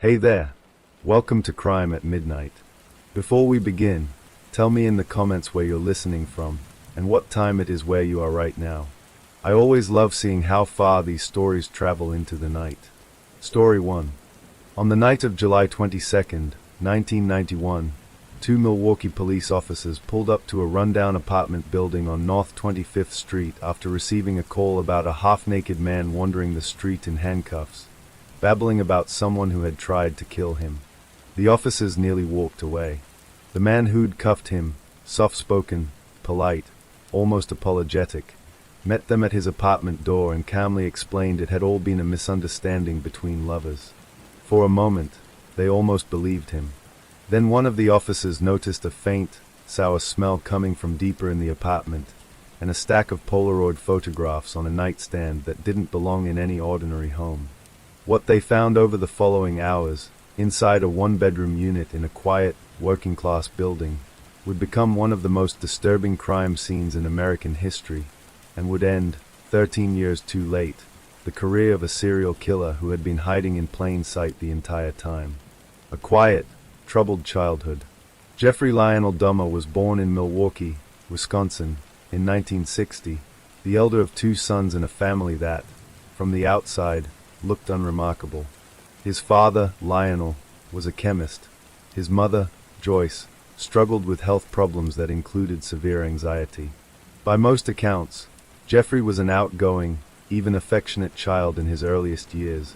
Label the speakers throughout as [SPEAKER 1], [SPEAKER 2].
[SPEAKER 1] Hey there. Welcome to Crime at Midnight. Before we begin, tell me in the comments where you're listening from and what time it is where you are right now. I always love seeing how far these stories travel into the night. Story 1. On the night of July 22nd, 1991, two Milwaukee police officers pulled up to a rundown apartment building on North 25th Street after receiving a call about a half-naked man wandering the street in handcuffs, babbling about someone who had tried to kill him. The officers nearly walked away. The man who'd cuffed him, soft-spoken, polite, almost apologetic, met them at his apartment door and calmly explained it had all been a misunderstanding between lovers. For a moment, they almost believed him. Then one of the officers noticed a faint, sour smell coming from deeper in the apartment, and a stack of Polaroid photographs on a nightstand that didn't belong in any ordinary home. What they found over the following hours, inside a one-bedroom unit in a quiet, working-class building, would become one of the most disturbing crime scenes in American history, and would end, 13 years too late, the career of a serial killer who had been hiding in plain sight the entire time. A quiet, troubled childhood. Jeffrey Lionel Dahmer was born in Milwaukee, Wisconsin, in 1960, the elder of two sons in a family that, from the outside, looked unremarkable. His father, Lionel, was a chemist. His mother, Joyce, struggled with health problems that included severe anxiety. By most accounts, Jeffrey was an outgoing, even affectionate child in his earliest years,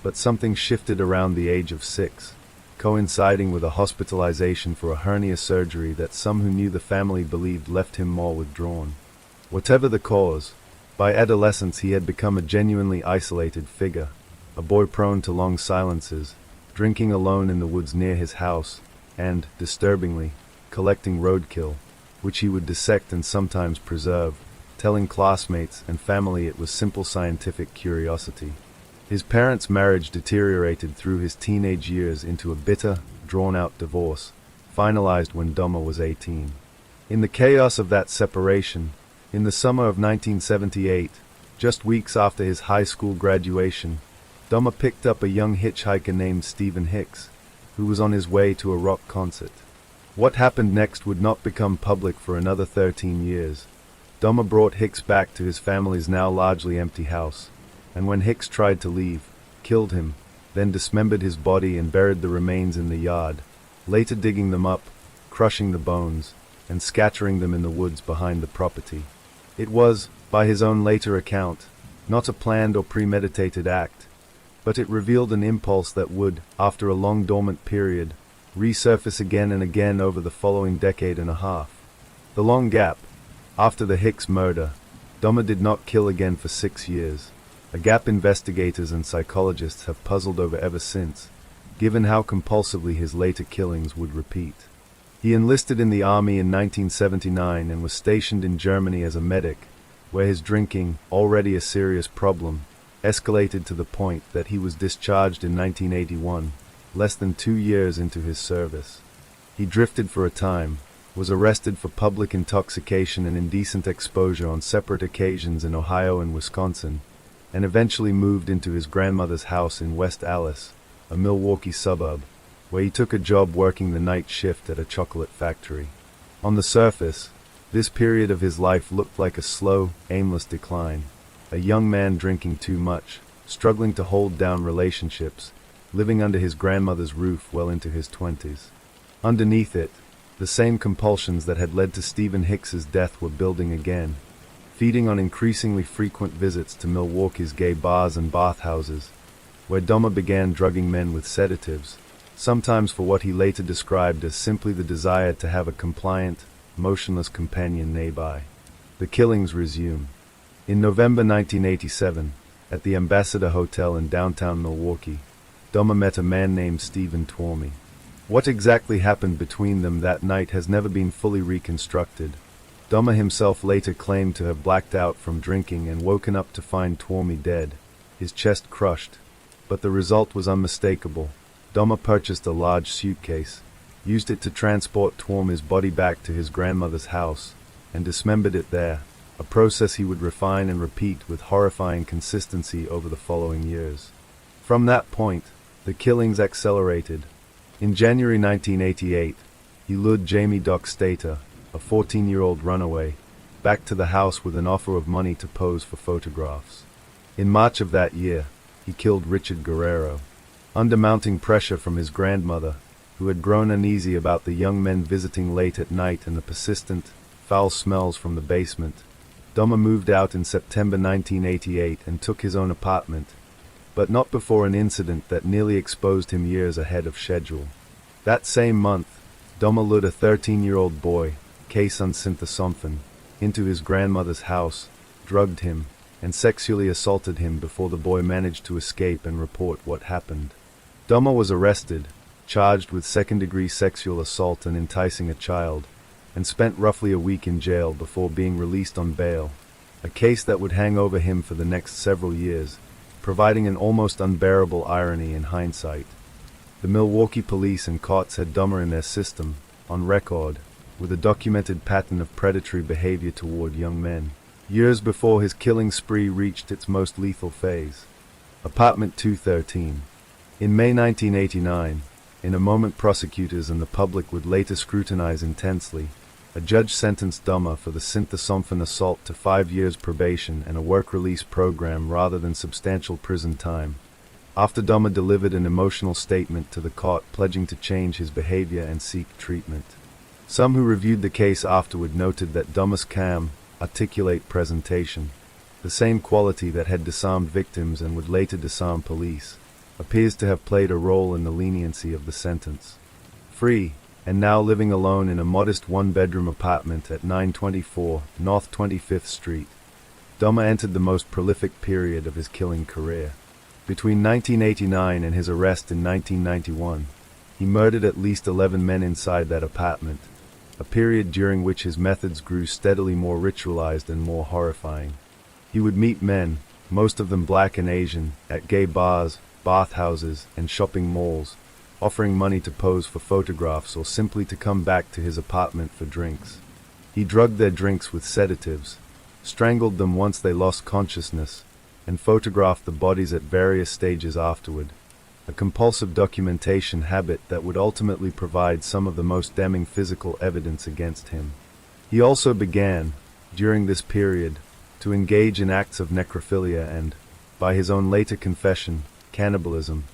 [SPEAKER 1] but something shifted around the age of 6. Coinciding with a hospitalization for a hernia surgery that some who knew the family believed left him more withdrawn. Whatever the cause, by adolescence he had become a genuinely isolated figure, a boy prone to long silences, drinking alone in the woods near his house, and, disturbingly, collecting roadkill, which he would dissect and sometimes preserve, telling classmates and family it was simple scientific curiosity. His parents' marriage deteriorated through his teenage years into a bitter, drawn-out divorce, finalized when Dahmer was 18. In the chaos of that separation, in the summer of 1978, just weeks after his high school graduation, Dahmer picked up a young hitchhiker named Stephen Hicks, who was on his way to a rock concert. What happened next would not become public for another 13 years. Dahmer brought Hicks back to his family's now largely empty house, and when Hicks tried to leave, killed him, then dismembered his body and buried the remains in the yard, later digging them up, crushing the bones, and scattering them in the woods behind the property. It was, by his own later account, not a planned or premeditated act, but it revealed an impulse that would, after a long dormant period, resurface again and again over the following decade and a half. The long gap, after the Hicks murder, Dahmer did not kill again for 6 years. A gap investigators and psychologists have puzzled over ever since, given how compulsively his later killings would repeat. He enlisted in the army in 1979 and was stationed in Germany as a medic, where his drinking, already a serious problem, escalated to the point that he was discharged in 1981, less than 2 years into his service. He drifted for a time, was arrested for public intoxication and indecent exposure on separate occasions in Ohio and Wisconsin, and eventually moved into his grandmother's house in West Allis, a Milwaukee suburb, where he took a job working the night shift at a chocolate factory. On the surface, this period of his life looked like a slow, aimless decline, a young man drinking too much, struggling to hold down relationships, living under his grandmother's roof well into his 20s. Underneath it, the same compulsions that had led to Stephen Hicks's death were building again, feeding on increasingly frequent visits to Milwaukee's gay bars and bathhouses, where Dahmer began drugging men with sedatives, sometimes for what he later described as simply the desire to have a compliant, motionless companion nearby. The killings resume. In November 1987, at the Ambassador Hotel in downtown Milwaukee, Dahmer met a man named Stephen Twomey. What exactly happened between them that night has never been fully reconstructed. Dahmer himself later claimed to have blacked out from drinking and woken up to find Twomey dead, his chest crushed, but the result was unmistakable. Dahmer purchased a large suitcase, used it to transport Twomey's body back to his grandmother's house, and dismembered it there, a process he would refine and repeat with horrifying consistency over the following years. From that point, the killings accelerated. In January 1988, he lured Jamie Doc Stater, a 14-year-old runaway, back to the house with an offer of money to pose for photographs. In March of that year, he killed Richard Guerrero. Under mounting pressure from his grandmother, who had grown uneasy about the young men visiting late at night and the persistent, foul smells from the basement, Dahmer moved out in September 1988 and took his own apartment, but not before an incident that nearly exposed him years ahead of schedule. That same month, Dahmer lured a 13-year-old boy, case unsettling, into his grandmother's house, drugged him, and sexually assaulted him before the boy managed to escape and report what happened. Dahmer was arrested, charged with second-degree sexual assault and enticing a child, and spent roughly a week in jail before being released on bail, a case that would hang over him for the next several years, providing an almost unbearable irony in hindsight. The Milwaukee police and courts had Dahmer in their system, on record, with a documented pattern of predatory behavior toward young men, years before his killing spree reached its most lethal phase. Apartment 213. In May 1989, in a moment prosecutors and the public would later scrutinize intensely, a judge sentenced Dahmer for the suspenseful assault to 5 years probation and a work release program rather than substantial prison time, after Dahmer delivered an emotional statement to the court pledging to change his behavior and seek treatment. Some who reviewed the case afterward noted that Dahmer's calm, articulate presentation, the same quality that had disarmed victims and would later disarm police, appears to have played a role in the leniency of the sentence. Free, and now living alone in a modest one-bedroom apartment at 924 North 25th Street, Dahmer entered the most prolific period of his killing career. Between 1989 and his arrest in 1991, he murdered at least 11 men inside that apartment, a period during which his methods grew steadily more ritualized and more horrifying. He would meet men, most of them black and Asian, at gay bars, bathhouses, and shopping malls, offering money to pose for photographs or simply to come back to his apartment for drinks. He drugged their drinks with sedatives, strangled them once they lost consciousness, and photographed the bodies at various stages afterward, a compulsive documentation habit that would ultimately provide some of the most damning physical evidence against him. He also began, during this period, to engage in acts of necrophilia and, by his own later confession, cannibalism,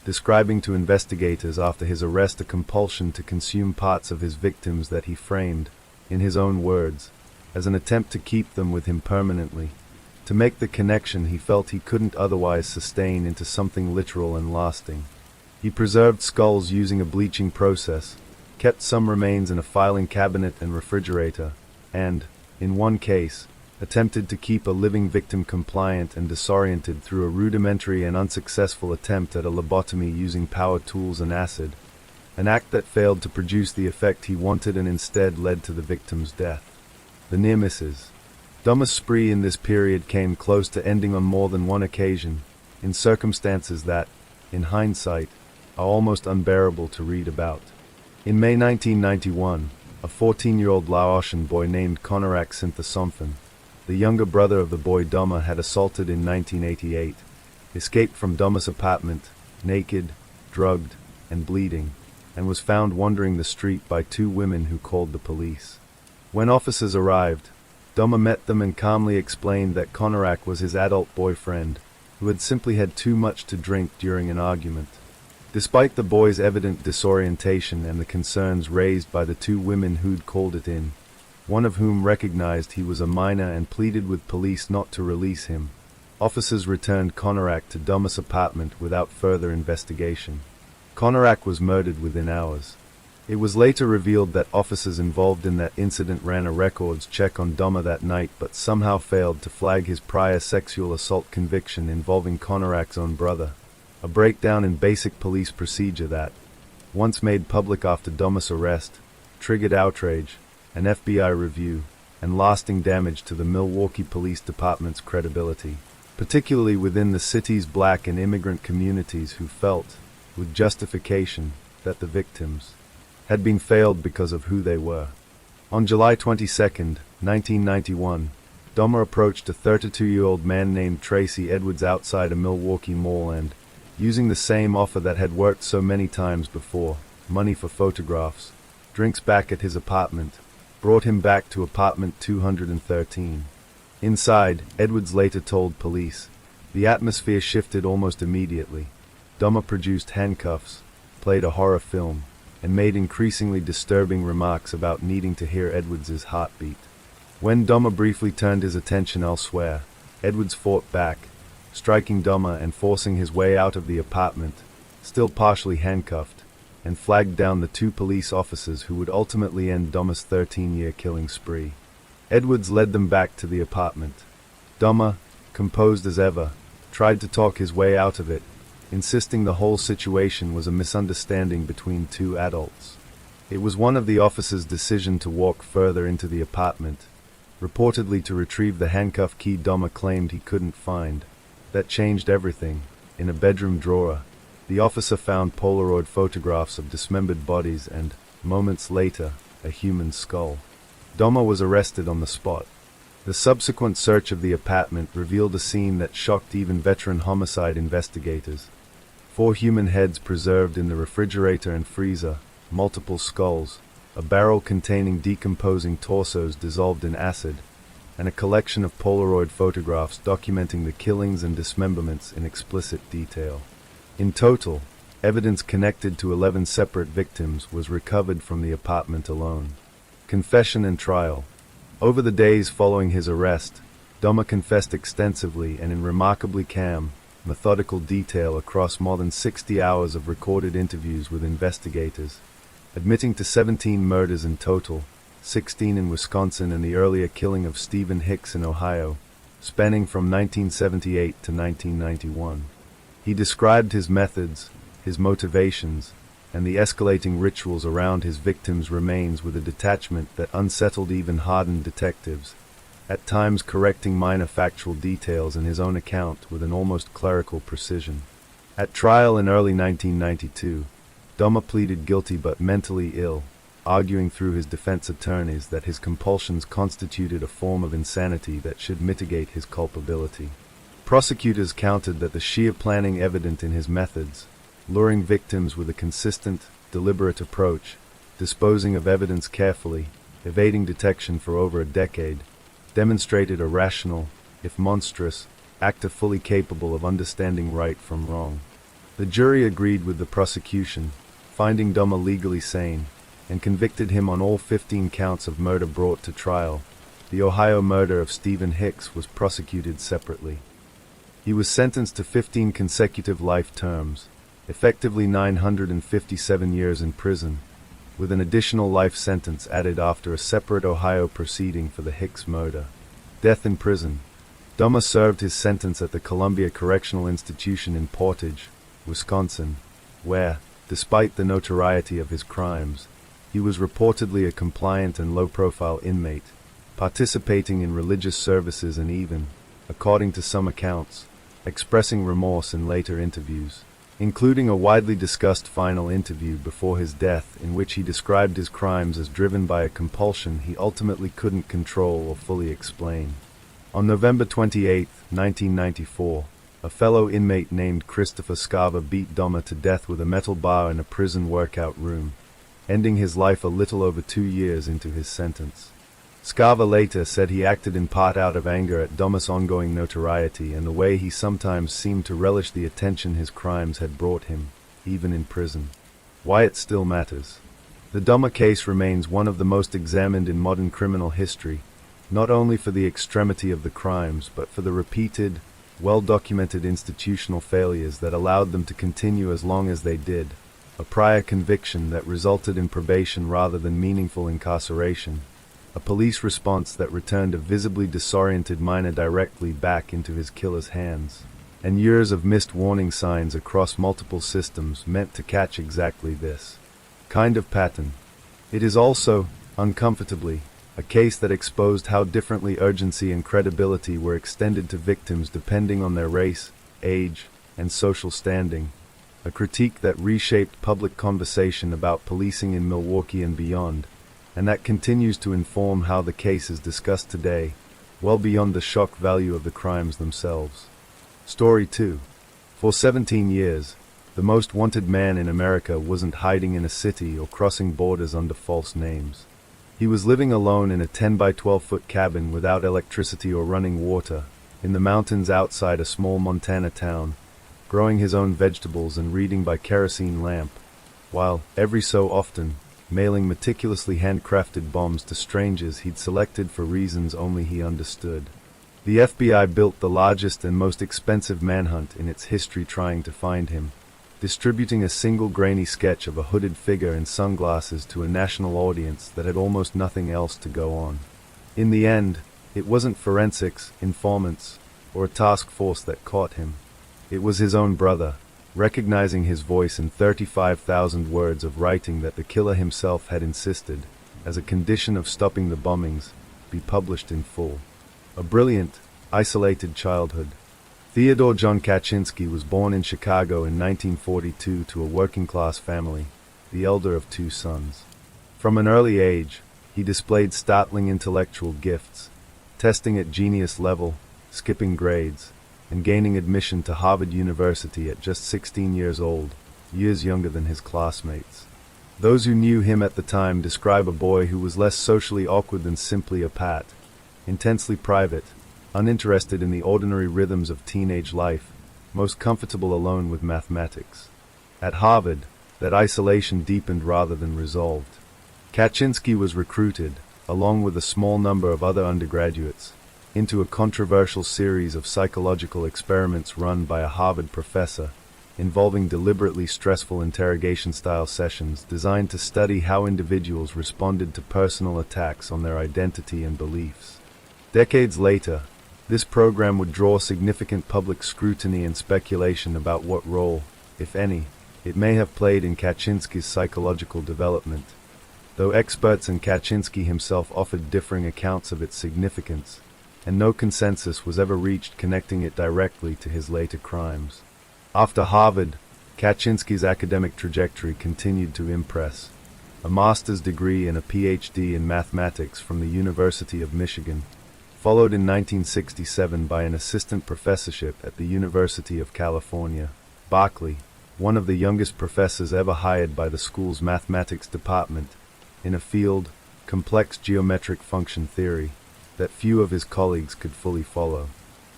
[SPEAKER 1] describing to investigators after his arrest a compulsion to consume parts of his victims that he framed, in his own words, as an attempt to keep them with him permanently, to make the connection he felt he couldn't otherwise sustain into something literal and lasting. He preserved skulls using a bleaching process, kept some remains in a filing cabinet and refrigerator, and, in one case, attempted to keep a living victim compliant and disoriented through a rudimentary and unsuccessful attempt at a lobotomy using power tools and acid, an act that failed to produce the effect he wanted and instead led to the victim's death. The near misses. Dahmer's spree in this period came close to ending on more than one occasion, in circumstances that, in hindsight, are almost unbearable to read about. In May 1991, a 14-year-old Laotian boy named Konarak Sinthasomphon, the younger brother of the boy Dahmer had assaulted in 1988, escaped from Dahmer's apartment, naked, drugged, and bleeding, and was found wandering the street by 2 women who called the police. When officers arrived, Dahmer met them and calmly explained that Konarak was his adult boyfriend, who had simply had too much to drink during an argument. Despite the boy's evident disorientation and the concerns raised by the 2 women who'd called it in, one of whom recognized he was a minor and pleaded with police not to release him, officers returned Konarak to Dahmer's apartment without further investigation. Konarak was murdered within hours. It was later revealed that officers involved in that incident ran a records check on Dahmer that night but somehow failed to flag his prior sexual assault conviction involving Konarak's own brother, a breakdown in basic police procedure that, once made public after Dahmer's arrest, triggered outrage, an FBI review, and lasting damage to the Milwaukee Police Department's credibility, particularly within the city's black and immigrant communities who felt, with justification, that the victims had been failed because of who they were. On July 22, 1991, Dahmer approached a 32-year-old man named Tracy Edwards outside a Milwaukee mall and, using the same offer that had worked so many times before, money for photographs, drinks back at his apartment, brought him back to apartment 213. Inside, Edwards later told police, the atmosphere shifted almost immediately. Dahmer produced handcuffs, played a horror film, and made increasingly disturbing remarks about needing to hear Edwards's heartbeat. When Dahmer briefly turned his attention elsewhere, Edwards fought back, striking Dahmer and forcing his way out of the apartment, still partially handcuffed, and flagged down the 2 police officers who would ultimately end Dahmer's 13-year killing spree. Edwards led them back to the apartment. Dahmer, composed as ever, tried to talk his way out of it, insisting the whole situation was a misunderstanding between 2 adults. It was one of the officers' decision to walk further into the apartment, reportedly to retrieve the handcuff key Dahmer claimed he couldn't find. That changed everything. In a bedroom drawer, the officer found Polaroid photographs of dismembered bodies and, moments later, a human skull. Dahmer was arrested on the spot. The subsequent search of the apartment revealed a scene that shocked even veteran homicide investigators. 4 human heads preserved in the refrigerator and freezer, multiple skulls, a barrel containing decomposing torsos dissolved in acid, and a collection of Polaroid photographs documenting the killings and dismemberments in explicit detail. In total, evidence connected to 11 separate victims was recovered from the apartment alone. Confession and trial. Over the days following his arrest, Dahmer confessed extensively and in remarkably calm, methodical detail across more than 60 hours of recorded interviews with investigators, admitting to 17 murders in total, 16 in Wisconsin and the earlier killing of Stephen Hicks in Ohio, spanning from 1978 to 1991. He described his methods, his motivations, and the escalating rituals around his victims' remains with a detachment that unsettled even hardened detectives, at times correcting minor factual details in his own account with an almost clerical precision. At trial in early 1992, Dahmer pleaded guilty but mentally ill, arguing through his defense attorneys that his compulsions constituted a form of insanity that should mitigate his culpability. Prosecutors countered that the sheer planning evident in his methods, luring victims with a consistent, deliberate approach, disposing of evidence carefully, evading detection for over a decade, demonstrated a rational, if monstrous, actor fully capable of understanding right from wrong. The jury agreed with the prosecution, finding Dahmer legally sane, and convicted him on all 15 counts of murder brought to trial. The Ohio murder of Stephen Hicks was prosecuted separately. He was sentenced to 15 consecutive life terms, effectively 957 years in prison, with an additional life sentence added after a separate Ohio proceeding for the Hicks murder. Death in prison. Dahmer served his sentence at the Columbia Correctional Institution in Portage, Wisconsin, where, despite the notoriety of his crimes, he was reportedly a compliant and low-profile inmate, participating in religious services and even, according to some accounts, expressing remorse in later interviews, including a widely discussed final interview before his death in which he described his crimes as driven by a compulsion he ultimately couldn't control or fully explain. On November 28, 1994, a fellow inmate named Christopher Scarver beat Dahmer to death with a metal bar in a prison workout room, ending his life a little over 2 years into his sentence. Scarver later said he acted in part out of anger at Dahmer's ongoing notoriety and the way he sometimes seemed to relish the attention his crimes had brought him, even in prison. Why it still matters. The Dahmer case remains one of the most examined in modern criminal history, not only for the extremity of the crimes but for the repeated, well-documented institutional failures that allowed them to continue as long as they did, a prior conviction that resulted in probation rather than meaningful incarceration, a police response that returned a visibly disoriented minor directly back into his killer's hands, and years of missed warning signs across multiple systems meant to catch exactly this kind of pattern. It is also, uncomfortably, a case that exposed how differently urgency and credibility were extended to victims depending on their race, age, and social standing, a critique that reshaped public conversation about policing in Milwaukee and beyond, and that continues to inform how the case is discussed today, well beyond the shock value of the crimes themselves. Story 2. For 17 years, the most wanted man in America wasn't hiding in a city or crossing borders under false names. He was living alone in a 10 by 12-foot cabin without electricity or running water, in the mountains outside a small Montana town, growing his own vegetables and reading by kerosene lamp, while, every so often, mailing meticulously handcrafted bombs to strangers he'd selected for reasons only he understood. The FBI built the largest and most expensive manhunt in its history trying to find him, distributing a single grainy sketch of a hooded figure in sunglasses to a national audience that had almost nothing else to go on. In the end, it wasn't forensics, informants, or a task force that caught him. It was his own brother, recognizing his voice in 35,000 words of writing that the killer himself had insisted, as a condition of stopping the bombings, be published in full. A brilliant, isolated childhood. Theodore John Kaczynski was born in Chicago in 1942 to a working-class family, the elder of 2 sons. From an early age, he displayed startling intellectual gifts, testing at genius level, skipping grades, and gaining admission to Harvard University at just 16 years old, years younger than his classmates. Those who knew him at the time describe a boy who was less socially awkward than simply a pat, intensely private, uninterested in the ordinary rhythms of teenage life, most comfortable alone with mathematics. At Harvard, that isolation deepened rather than resolved. Kaczynski was recruited, along with a small number of other undergraduates, into a controversial series of psychological experiments run by a Harvard professor, involving deliberately stressful interrogation-style sessions designed to study how individuals responded to personal attacks on their identity and beliefs. Decades later, this program would draw significant public scrutiny and speculation about what role, if any, it may have played in Kaczynski's psychological development, though experts and Kaczynski himself offered differing accounts of its significance, and no consensus was ever reached connecting it directly to his later crimes. After Harvard, Kaczynski's academic trajectory continued to impress. A master's degree and a PhD in mathematics from the University of Michigan, followed in 1967 by an assistant professorship at the University of California, Berkeley, one of the youngest professors ever hired by the school's mathematics department, in a field, complex geometric function theory, that few of his colleagues could fully follow.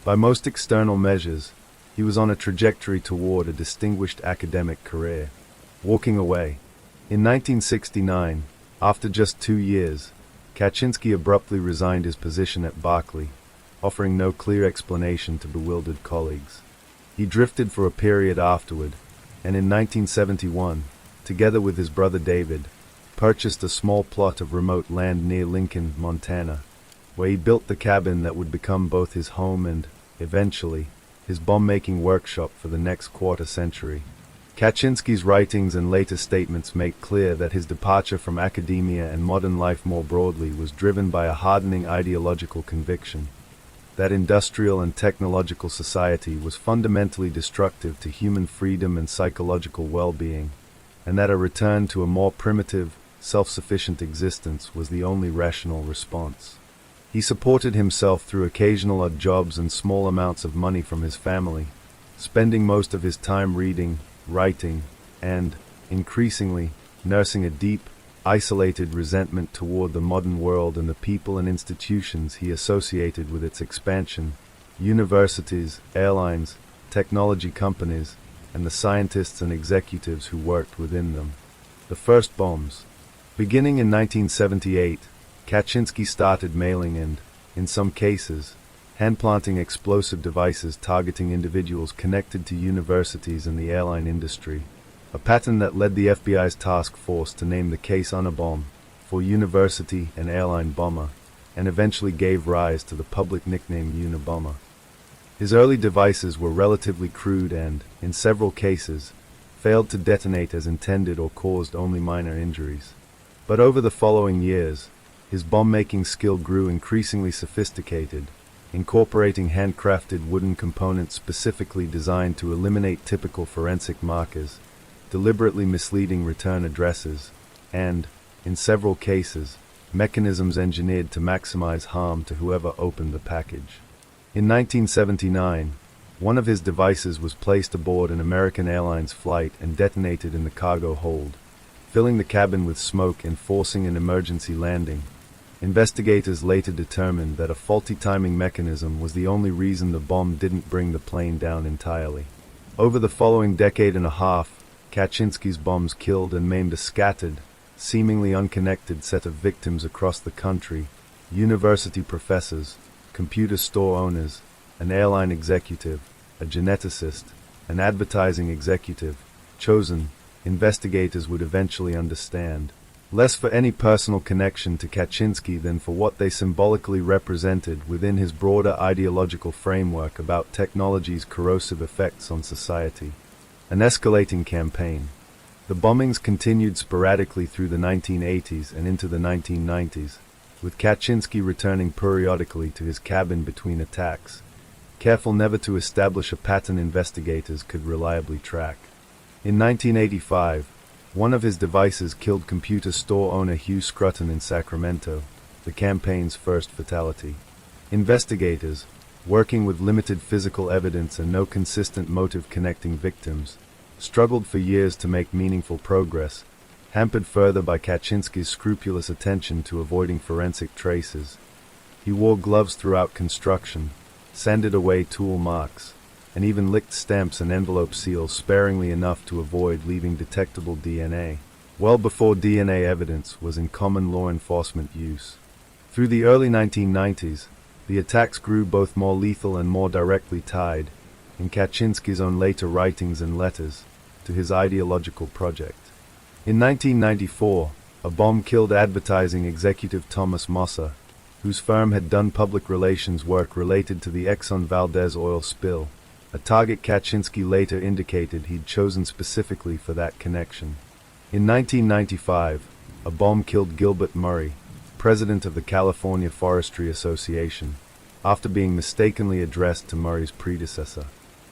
[SPEAKER 1] By most external measures, he was on a trajectory toward a distinguished academic career. Walking away. In 1969, after just 2 years, Kaczynski abruptly resigned his position at Berkeley, offering no clear explanation to bewildered colleagues. He drifted for a period afterward, and in 1971, together with his brother David, purchased a small plot of remote land near Lincoln, Montana, where he built the cabin that would become both his home and, eventually, his bomb-making workshop for the next quarter century. Kaczynski's writings and later statements make clear that his departure from academia and modern life more broadly was driven by a hardening ideological conviction that industrial and technological society was fundamentally destructive to human freedom and psychological well-being, and that a return to a more primitive, self-sufficient existence was the only rational response. He supported himself through occasional odd jobs and small amounts of money from his family, spending most of his time reading, writing, and, increasingly, nursing a deep, isolated resentment toward the modern world and the people and institutions he associated with its expansion, universities, airlines, technology companies, and the scientists and executives who worked within them. The first bombs. Beginning in 1978, Kaczynski started mailing and, in some cases, hand-planting explosive devices targeting individuals connected to universities and the airline industry, a pattern that led the FBI's task force to name the case Unabomb for University and Airline Bomber, and eventually gave rise to the public nickname Unabomber. His early devices were relatively crude and, in several cases, failed to detonate as intended or caused only minor injuries. But over the following years, his bomb-making skill grew increasingly sophisticated, incorporating handcrafted wooden components specifically designed to eliminate typical forensic markers, deliberately misleading return addresses, and, in several cases, mechanisms engineered to maximize harm to whoever opened the package. In 1979, One of his devices was placed aboard an American Airlines flight and detonated in the cargo hold, filling the cabin with smoke and forcing an emergency landing. Investigators later determined that a faulty timing mechanism was the only reason the bomb didn't bring the plane down entirely. Over the following decade and a half, Kaczynski's bombs killed and maimed a scattered, seemingly unconnected set of victims across the country: university professors, computer store owners, an airline executive, a geneticist, an advertising executive. Chosen, investigators would eventually understand, less for any personal connection to Kaczynski than for what they symbolically represented within his broader ideological framework about technology's corrosive effects on society. An escalating campaign. The bombings continued sporadically through the 1980s and into the 1990s, with Kaczynski returning periodically to his cabin between attacks, careful never to establish a pattern investigators could reliably track. In 1985, one of his devices killed computer store owner Hugh Scruton in Sacramento, the campaign's first fatality. Investigators, working with limited physical evidence and no consistent motive connecting victims, struggled for years to make meaningful progress, hampered further by Kaczynski's scrupulous attention to avoiding forensic traces. He wore gloves throughout construction, sanded away tool marks, and even licked stamps and envelope seals sparingly enough to avoid leaving detectable DNA, well before DNA evidence was in common law enforcement use. Through the early 1990s, the attacks grew both more lethal and more directly tied, in Kaczynski's own later writings and letters, to his ideological project. In 1994, a bomb killed advertising executive Thomas Mossa, whose firm had done public relations work related to the Exxon Valdez oil spill, a target Kaczynski later indicated he'd chosen specifically for that connection. In 1995, a bomb killed Gilbert Murray, president of the California Forestry Association, after being mistakenly addressed to Murray's predecessor,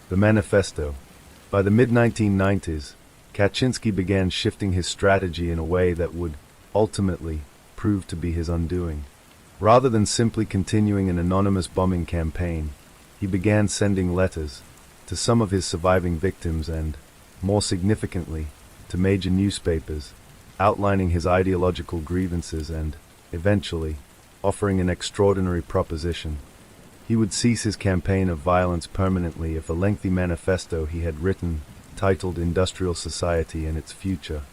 [SPEAKER 1] the Manifesto. By the mid-1990s, Kaczynski began shifting his strategy in a way that would, ultimately, prove to be his undoing. Rather than simply continuing an anonymous bombing campaign, he began sending letters to some of his surviving victims and, more significantly, to major newspapers, outlining his ideological grievances and, eventually, offering an extraordinary proposition. He would cease his campaign of violence permanently if a lengthy manifesto he had written, titled Industrial Society and Its Future,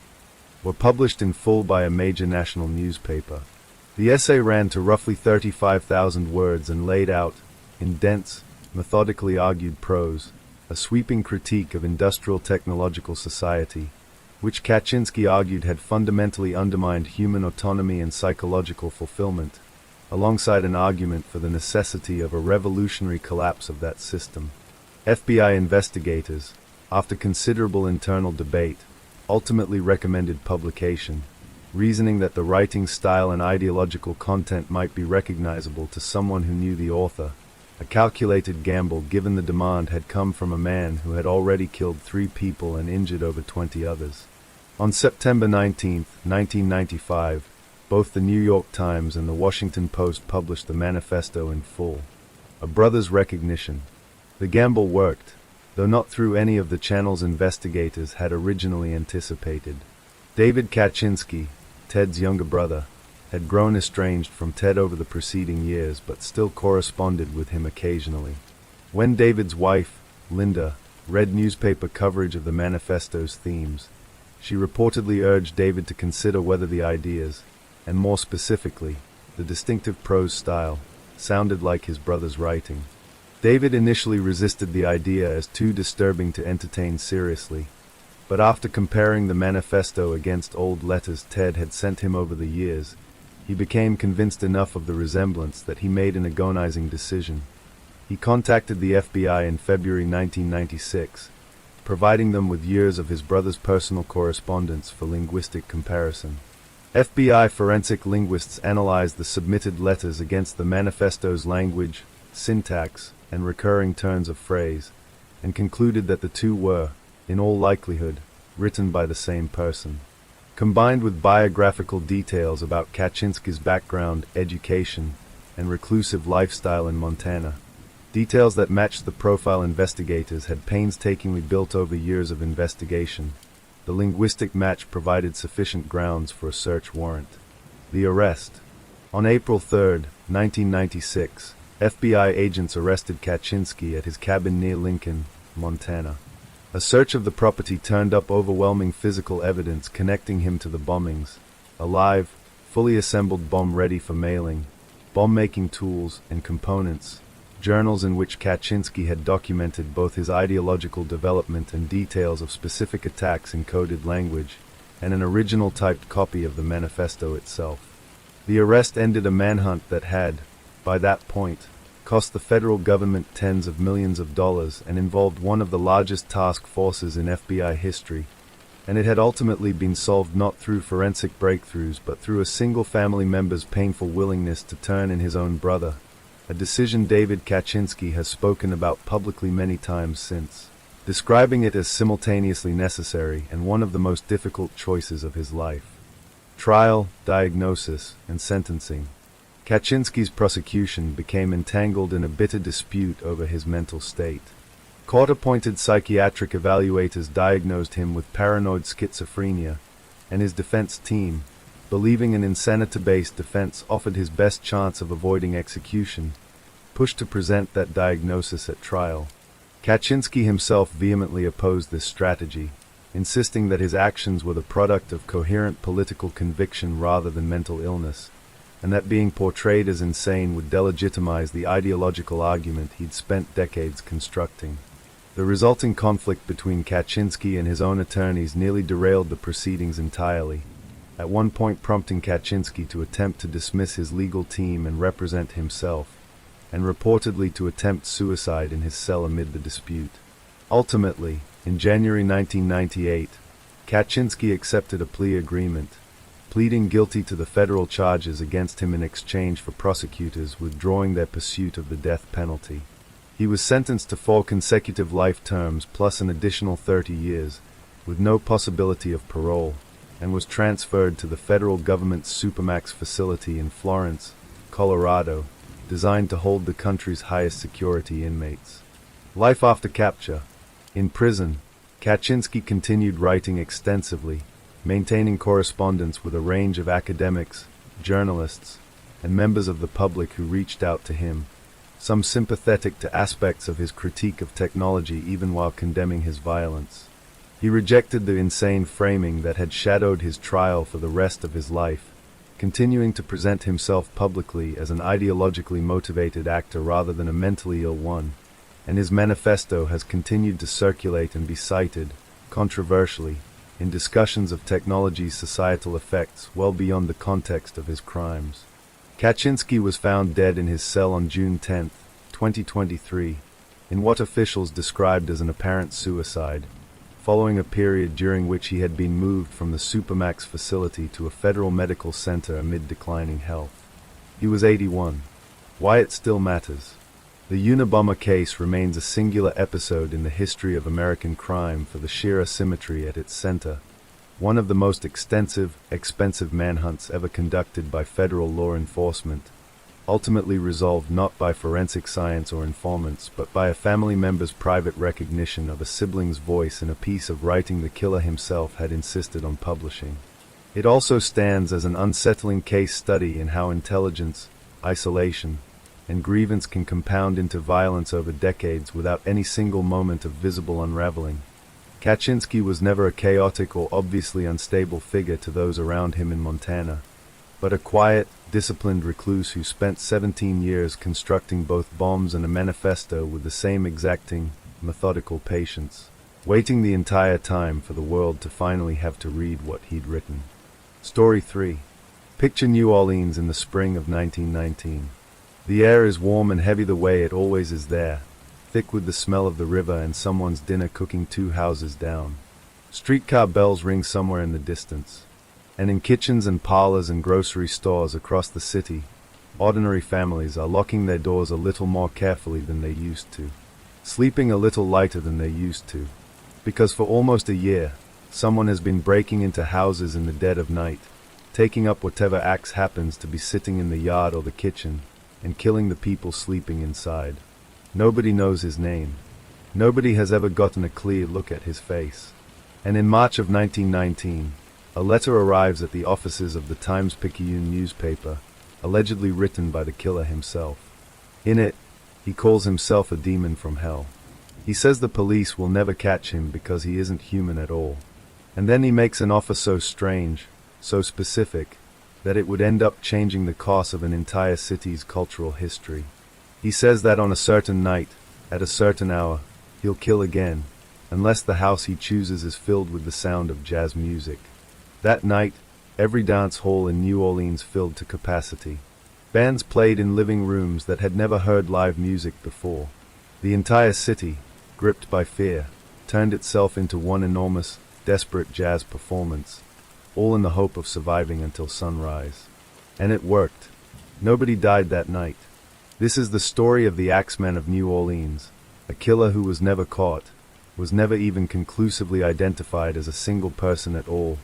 [SPEAKER 1] were published in full by a major national newspaper. The essay ran to roughly 35,000 words and laid out, in dense, methodically argued prose, a sweeping critique of industrial technological society, which Kaczynski argued had fundamentally undermined human autonomy and psychological fulfillment, alongside an argument for the necessity of a revolutionary collapse of that system. FBI investigators, after considerable internal debate, ultimately recommended publication, reasoning that the writing style and ideological content might be recognizable to someone who knew the author, a calculated gamble given the demand had come from a man who had already killed 3 people and injured over 20 others. On September 19, 1995, both the New York Times and the Washington Post published the manifesto in full. A brother's recognition. The gamble worked, though not through any of the channels investigators had originally anticipated. David Kaczynski, Ted's younger brother, had grown estranged from Ted over the preceding years but still corresponded with him occasionally. When David's wife, Linda, read newspaper coverage of the manifesto's themes, she reportedly urged David to consider whether the ideas, and more specifically, the distinctive prose style, sounded like his brother's writing. David initially resisted the idea as too disturbing to entertain seriously, but after comparing the manifesto against old letters Ted had sent him over the years, he became convinced enough of the resemblance that he made an agonizing decision. He contacted the FBI in February 1996, providing them with years of his brother's personal correspondence for linguistic comparison. FBI forensic linguists analyzed the submitted letters against the manifesto's language, syntax, and recurring turns of phrase, and concluded that the two were, in all likelihood, written by the same person. Combined with biographical details about Kaczynski's background, education, and reclusive lifestyle in Montana, Details that matched the profile investigators had painstakingly built over years of investigation. The linguistic match provided sufficient grounds for a search warrant. The arrest. On April 3, 1996, FBI agents arrested Kaczynski at his cabin near Lincoln, Montana. A search of the property turned up overwhelming physical evidence connecting him to the bombings: a live, fully assembled bomb ready for mailing, bomb-making tools and components, journals in which Kaczynski had documented both his ideological development and details of specific attacks in coded language, and an original typed copy of the manifesto itself. The arrest ended a manhunt that had, by that point, cost the federal government tens of millions of dollars and involved one of the largest task forces in FBI history, and it had ultimately been solved not through forensic breakthroughs but through a single family member's painful willingness to turn in his own brother, a decision David Kaczynski has spoken about publicly many times since, describing it as simultaneously necessary and one of the most difficult choices of his life. Trial, diagnosis, and sentencing. Kaczynski's prosecution became entangled in a bitter dispute over his mental state. Court-appointed psychiatric evaluators diagnosed him with paranoid schizophrenia, and his defense team, believing an insanity-based defense offered his best chance of avoiding execution, pushed to present that diagnosis at trial. Kaczynski himself vehemently opposed this strategy, insisting that his actions were the product of coherent political conviction rather than mental illness, and that being portrayed as insane would delegitimize the ideological argument he'd spent decades constructing. The resulting conflict between Kaczynski and his own attorneys nearly derailed the proceedings entirely, at one point prompting Kaczynski to attempt to dismiss his legal team and represent himself, and reportedly to attempt suicide in his cell amid the dispute. Ultimately, in January 1998, Kaczynski accepted a plea agreement, pleading guilty to the federal charges against him in exchange for prosecutors withdrawing their pursuit of the death penalty. He was sentenced to 4 consecutive life terms plus an additional 30 years, with no possibility of parole, and was transferred to the federal government's Supermax facility in Florence, Colorado, designed to hold the country's highest security inmates. Life after capture. In prison, Kaczynski continued writing extensively, maintaining correspondence with a range of academics, journalists, and members of the public who reached out to him, some sympathetic to aspects of his critique of technology even while condemning his violence. He rejected the insane framing that had shadowed his trial for the rest of his life, continuing to present himself publicly as an ideologically motivated actor rather than a mentally ill one, and his manifesto has continued to circulate and be cited, controversially, in discussions of technology's societal effects well beyond the context of his crimes. Kaczynski was found dead in his cell on June 10, 2023, in what officials described as an apparent suicide, following a period during which he had been moved from the Supermax facility to a federal medical center amid declining health. He was 81. Why it still matters. The Unabomber case remains a singular episode in the history of American crime for the sheer asymmetry at its center, one of the most extensive, expensive manhunts ever conducted by federal law enforcement, ultimately resolved not by forensic science or informants, but by a family member's private recognition of a sibling's voice in a piece of writing the killer himself had insisted on publishing. It also stands as an unsettling case study in how intelligence, isolation, and grievance can compound into violence over decades without any single moment of visible unraveling. Kaczynski was never a chaotic or obviously unstable figure to those around him in Montana, but a quiet, disciplined recluse who spent 17 years constructing both bombs and a manifesto with the same exacting, methodical patience, waiting the entire time for the world to finally have to read what he'd written. Story 3. Picture New Orleans in the spring of 1919. The air is warm and heavy the way it always is there, thick with the smell of the river and someone's dinner cooking 2 houses down. Streetcar bells ring somewhere in the distance. And in kitchens and parlors and grocery stores across the city, ordinary families are locking their doors a little more carefully than they used to, sleeping a little lighter than they used to, because for almost a year, someone has been breaking into houses in the dead of night, taking up whatever axe happens to be sitting in the yard or the kitchen, and killing the people sleeping inside. Nobody knows his name. Nobody has ever gotten a clear look at his face. And in March of 1919, a letter arrives at the offices of the Times-Picayune newspaper, allegedly written by the killer himself. In it, he calls himself a demon from hell. He says the police will never catch him because he isn't human at all. And then he makes an offer so strange, so specific, that it would end up changing the course of an entire city's cultural history. He says that on a certain night, at a certain hour, he'll kill again, unless the house he chooses is filled with the sound of jazz music. That night, every dance hall in New Orleans filled to capacity. Bands played in living rooms that had never heard live music before. The entire city, gripped by fear, turned itself into one enormous, desperate jazz performance, all in the hope of surviving until sunrise. And it worked. Nobody died that night. This is the story of the Axeman of New Orleans, a killer who was never caught, was never even conclusively identified as a single person at all,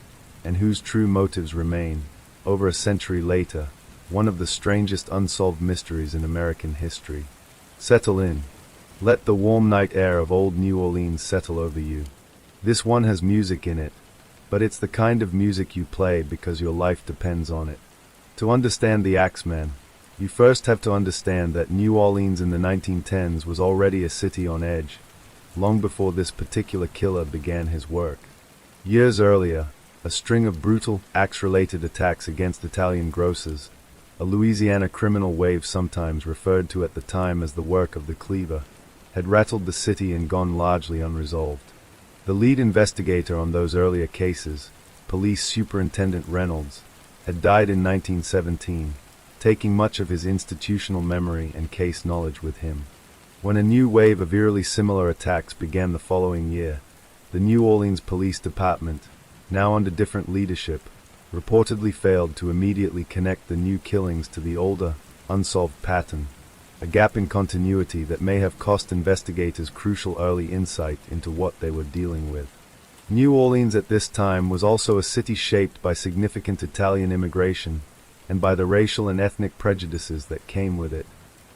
[SPEAKER 1] and whose true motives remain, over a century later, one of the strangest unsolved mysteries in American history. Settle in. Let the warm night air of old New Orleans settle over you. This one has music in it, but it's the kind of music you play because your life depends on it. To understand the Axeman, you first have to understand that New Orleans in the 1910s was already a city on edge, long before this particular killer began his work. Years earlier, a string of brutal, axe-related attacks against Italian grocers, a Louisiana criminal wave sometimes referred to at the time as the work of the cleaver, had rattled the city and gone largely unresolved. The lead investigator on those earlier cases, Police Superintendent Reynolds, had died in 1917, taking much of his institutional memory and case knowledge with him. When a new wave of eerily similar attacks began the following year, the New Orleans Police Department, now under different leadership, reportedly failed to immediately connect the new killings to the older, unsolved pattern, a gap in continuity that may have cost investigators crucial early insight into what they were dealing with. New Orleans at this time was also a city shaped by significant Italian immigration and by the racial and ethnic prejudices that came with it.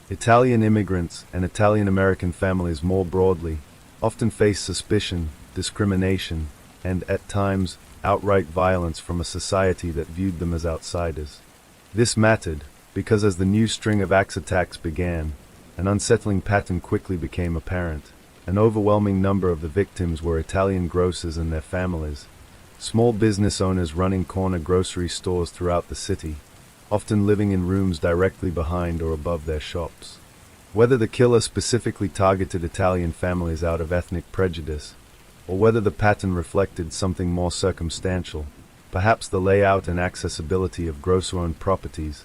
[SPEAKER 1] Italian immigrants and Italian-American families more broadly often faced suspicion, discrimination, and, at times, outright violence from a society that viewed them as outsiders. This mattered because as the new string of axe attacks began, an unsettling pattern quickly became apparent. An overwhelming number of the victims were Italian grocers and their families, small business owners running corner grocery stores throughout the city, often living in rooms directly behind or above their shops. Whether the killer specifically targeted Italian families out of ethnic prejudice, or whether the pattern reflected something more circumstantial, perhaps the layout and accessibility of grocer-owned properties,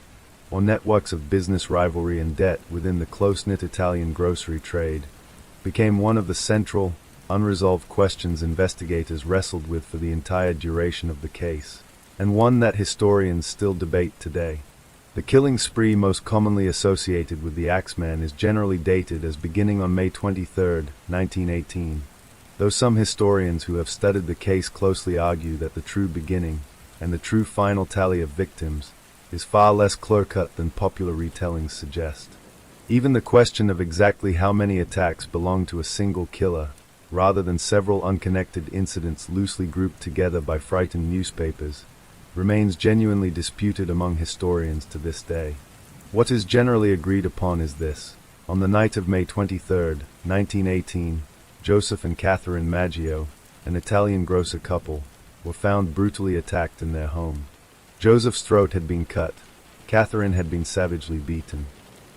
[SPEAKER 1] or networks of business rivalry and debt within the close-knit Italian grocery trade, became one of the central, unresolved questions investigators wrestled with for the entire duration of the case, and one that historians still debate today. The killing spree most commonly associated with the Axeman is generally dated as beginning on May 23, 1918, though some historians who have studied the case closely argue that the true beginning, and the true final tally of victims, is far less clear-cut than popular retellings suggest. Even the question of exactly how many attacks belong to a single killer, rather than several unconnected incidents loosely grouped together by frightened newspapers, remains genuinely disputed among historians to this day. What is generally agreed upon is this: on the night of May 23, 1918, Joseph and Catherine Maggio, an Italian grocer couple, were found brutally attacked in their home. Joseph's throat had been cut. Catherine had been savagely beaten.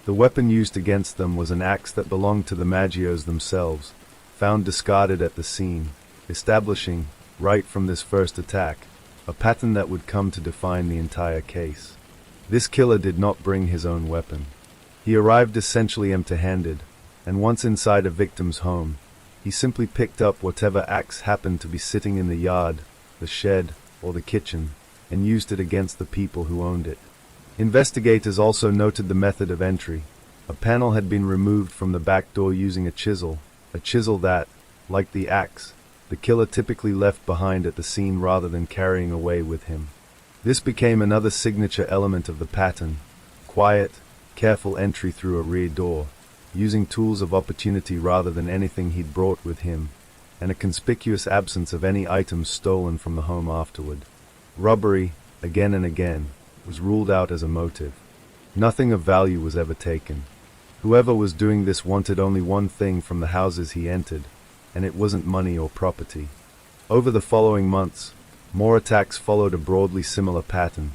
[SPEAKER 1] The weapon used against them was an axe that belonged to the Maggios themselves, found discarded at the scene, establishing, right from this first attack, a pattern that would come to define the entire case. This killer did not bring his own weapon. He arrived essentially empty-handed, and once inside a victim's home, he simply picked up whatever axe happened to be sitting in the yard, the shed, or the kitchen, and used it against the people who owned it. Investigators also noted the method of entry. A panel had been removed from the back door using a chisel that, like the axe, the killer typically left behind at the scene rather than carrying away with him. This became another signature element of the pattern: quiet, careful entry through a rear door, using tools of opportunity rather than anything he'd brought with him, and a conspicuous absence of any items stolen from the home afterward. Robbery, again and again, was ruled out as a motive. Nothing of value was ever taken. Whoever was doing this wanted only one thing from the houses he entered, and it wasn't money or property. Over the following months, more attacks followed a broadly similar pattern: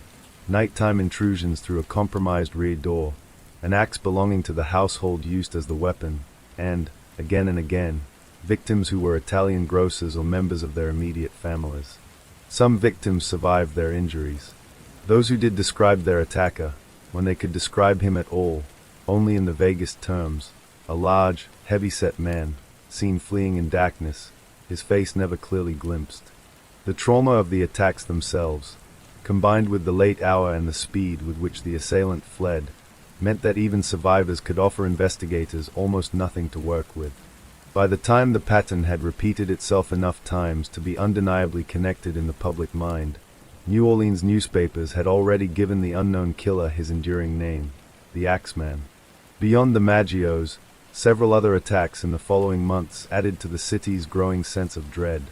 [SPEAKER 1] nighttime intrusions through a compromised rear door, an axe belonging to the household used as the weapon, and, again and again, victims who were Italian grocers or members of their immediate families. Some victims survived their injuries. Those who did described their attacker, when they could describe him at all, only in the vaguest terms: a large, heavy-set man, seen fleeing in darkness, his face never clearly glimpsed. The trauma of the attacks themselves, combined with the late hour and the speed with which the assailant fled, meant that even survivors could offer investigators almost nothing to work with. By the time the pattern had repeated itself enough times to be undeniably connected in the public mind, New Orleans newspapers had already given the unknown killer his enduring name, the Axeman. Beyond the Maggios, several other attacks in the following months added to the city's growing sense of dread.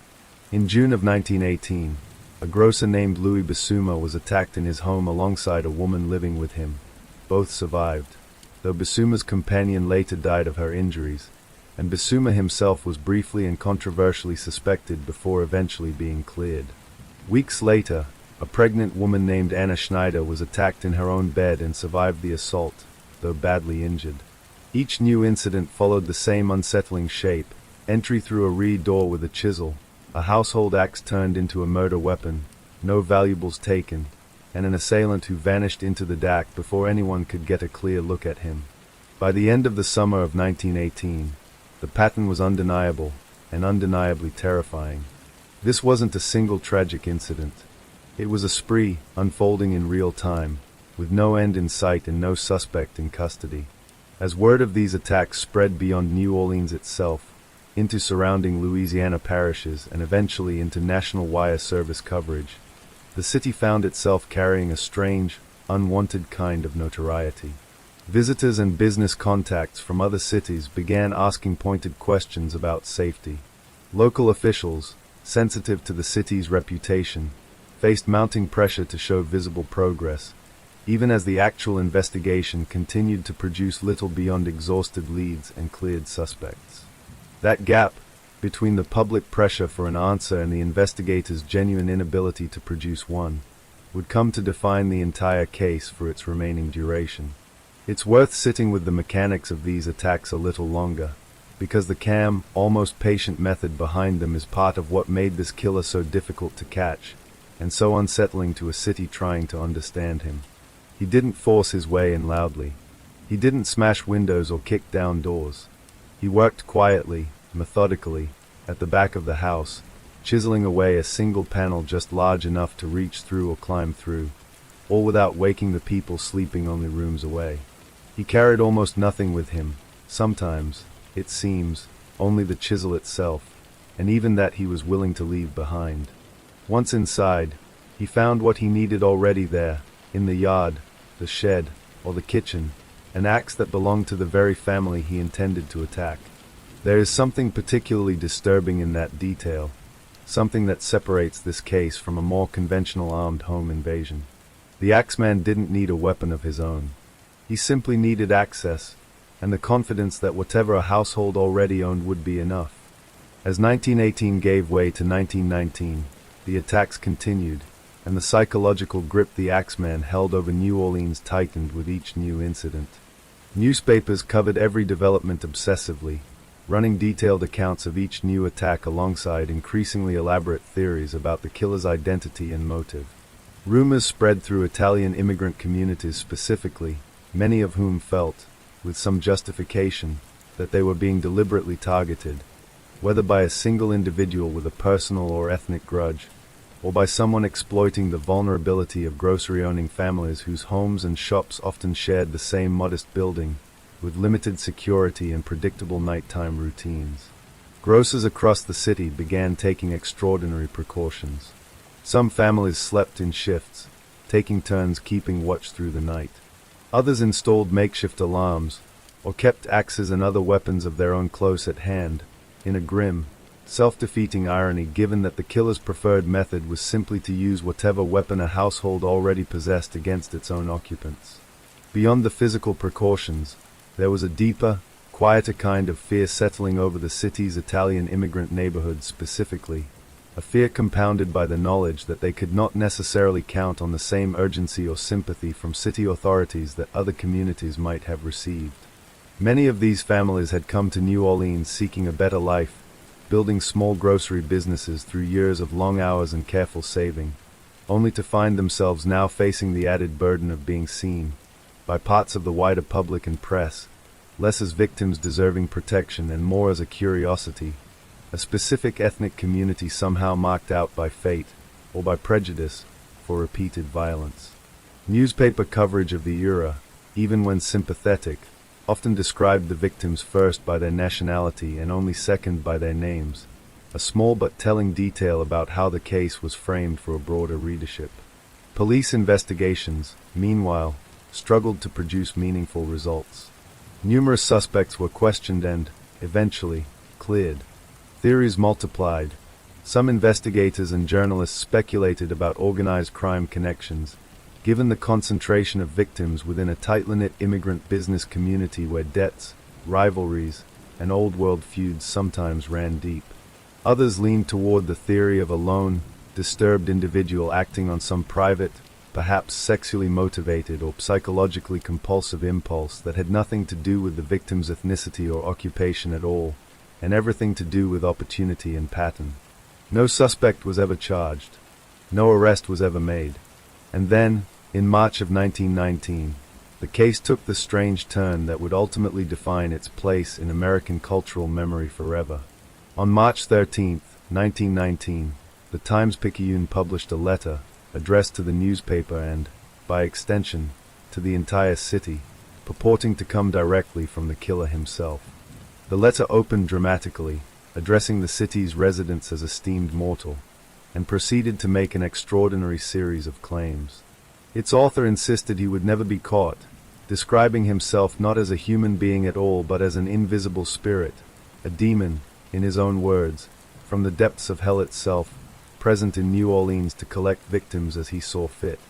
[SPEAKER 1] In June of 1918, a grocer named Louis Bissouma was attacked in his home alongside a woman living with him. Both survived, though Bissouma's companion later died of her injuries, and Bissouma himself was briefly and controversially suspected before eventually being cleared. Weeks later, a pregnant woman named Anna Schneider was attacked in her own bed and survived the assault, though badly injured. Each new incident followed the same unsettling shape: entry through a rear door with a chisel, a household axe turned into a murder weapon, no valuables taken, and an assailant who vanished into the dark before anyone could get a clear look at him. By the end of the summer of 1918, the pattern was undeniable, and undeniably terrifying. This wasn't a single tragic incident. It was a spree, unfolding in real time, with no end in sight and no suspect in custody. As word of these attacks spread beyond New Orleans itself, into surrounding Louisiana parishes and eventually into national wire service coverage, the city found itself carrying a strange, unwanted kind of notoriety. Visitors and business contacts from other cities began asking pointed questions about safety. Local officials, sensitive to the city's reputation, faced mounting pressure to show visible progress, even as the actual investigation continued to produce little beyond exhausted leads and cleared suspects. That gap, between the public pressure for an answer and the investigator's genuine inability to produce one, would come to define the entire case for its remaining duration. It's worth sitting with the mechanics of these attacks a little longer, because the calm, almost patient method behind them is part of what made this killer so difficult to catch, and so unsettling to a city trying to understand him. He didn't force his way in loudly. He didn't smash windows or kick down doors. He worked quietly, methodically, at the back of the house, chiseling away a single panel just large enough to reach through or climb through, all without waking the people sleeping only rooms away. He carried almost nothing with him, sometimes, it seems, only the chisel itself, and even that he was willing to leave behind. Once inside, he found what he needed already there, in the yard, the shed, or the kitchen, an axe that belonged to the very family he intended to attack. There is something particularly disturbing in that detail, something that separates this case from a more conventional armed home invasion. The Axeman didn't need a weapon of his own. He simply needed access, and the confidence that whatever a household already owned would be enough. As 1918 gave way to 1919, the attacks continued, and the psychological grip the Axeman held over New Orleans tightened with each new incident. Newspapers covered every development obsessively, running detailed accounts of each new attack alongside increasingly elaborate theories about the killer's identity and motive. Rumors spread through Italian immigrant communities specifically, many of whom felt, with some justification, that they were being deliberately targeted, whether by a single individual with a personal or ethnic grudge, or by someone exploiting the vulnerability of grocery-owning families whose homes and shops often shared the same modest building, with limited security and predictable nighttime routines. Grocers across the city began taking extraordinary precautions. Some families slept in shifts, taking turns keeping watch through the night. Others installed makeshift alarms, or kept axes and other weapons of their own close at hand, in a grim, self-defeating irony given that the killer's preferred method was simply to use whatever weapon a household already possessed against its own occupants. Beyond the physical precautions, there was a deeper, quieter kind of fear settling over the city's Italian immigrant neighborhoods specifically, a fear compounded by the knowledge that they could not necessarily count on the same urgency or sympathy from city authorities that other communities might have received. Many of these families had come to New Orleans seeking a better life, building small grocery businesses through years of long hours and careful saving, only to find themselves now facing the added burden of being seen, by parts of the wider public and press, less as victims deserving protection and more as a curiosity, a specific ethnic community somehow marked out by fate, or by prejudice, for repeated violence. Newspaper coverage of the era, even when sympathetic, often described the victims first by their nationality and only second by their names, a small but telling detail about how the case was framed for a broader readership. Police investigations, meanwhile, struggled to produce meaningful results. Numerous suspects were questioned and, eventually, cleared. Theories multiplied. Some investigators and journalists speculated about organized crime connections, given the concentration of victims within a tightly-knit immigrant business community where debts, rivalries, and old-world feuds sometimes ran deep. Others leaned toward the theory of a lone, disturbed individual acting on some private, perhaps sexually motivated or psychologically compulsive impulse that had nothing to do with the victim's ethnicity or occupation at all, and everything to do with opportunity and pattern. No suspect was ever charged. No arrest was ever made. And then, in March of 1919, the case took the strange turn that would ultimately define its place in American cultural memory forever. On March 13, 1919, the Times-Picayune published a letter addressed to the newspaper and, by extension, to the entire city, purporting to come directly from the killer himself. The letter opened dramatically, addressing the city's residents as esteemed mortal, and proceeded to make an extraordinary series of claims. Its author insisted he would never be caught, describing himself not as a human being at all but as an invisible spirit, a demon, in his own words, from the depths of hell itself, present in New Orleans to collect victims as he saw fit.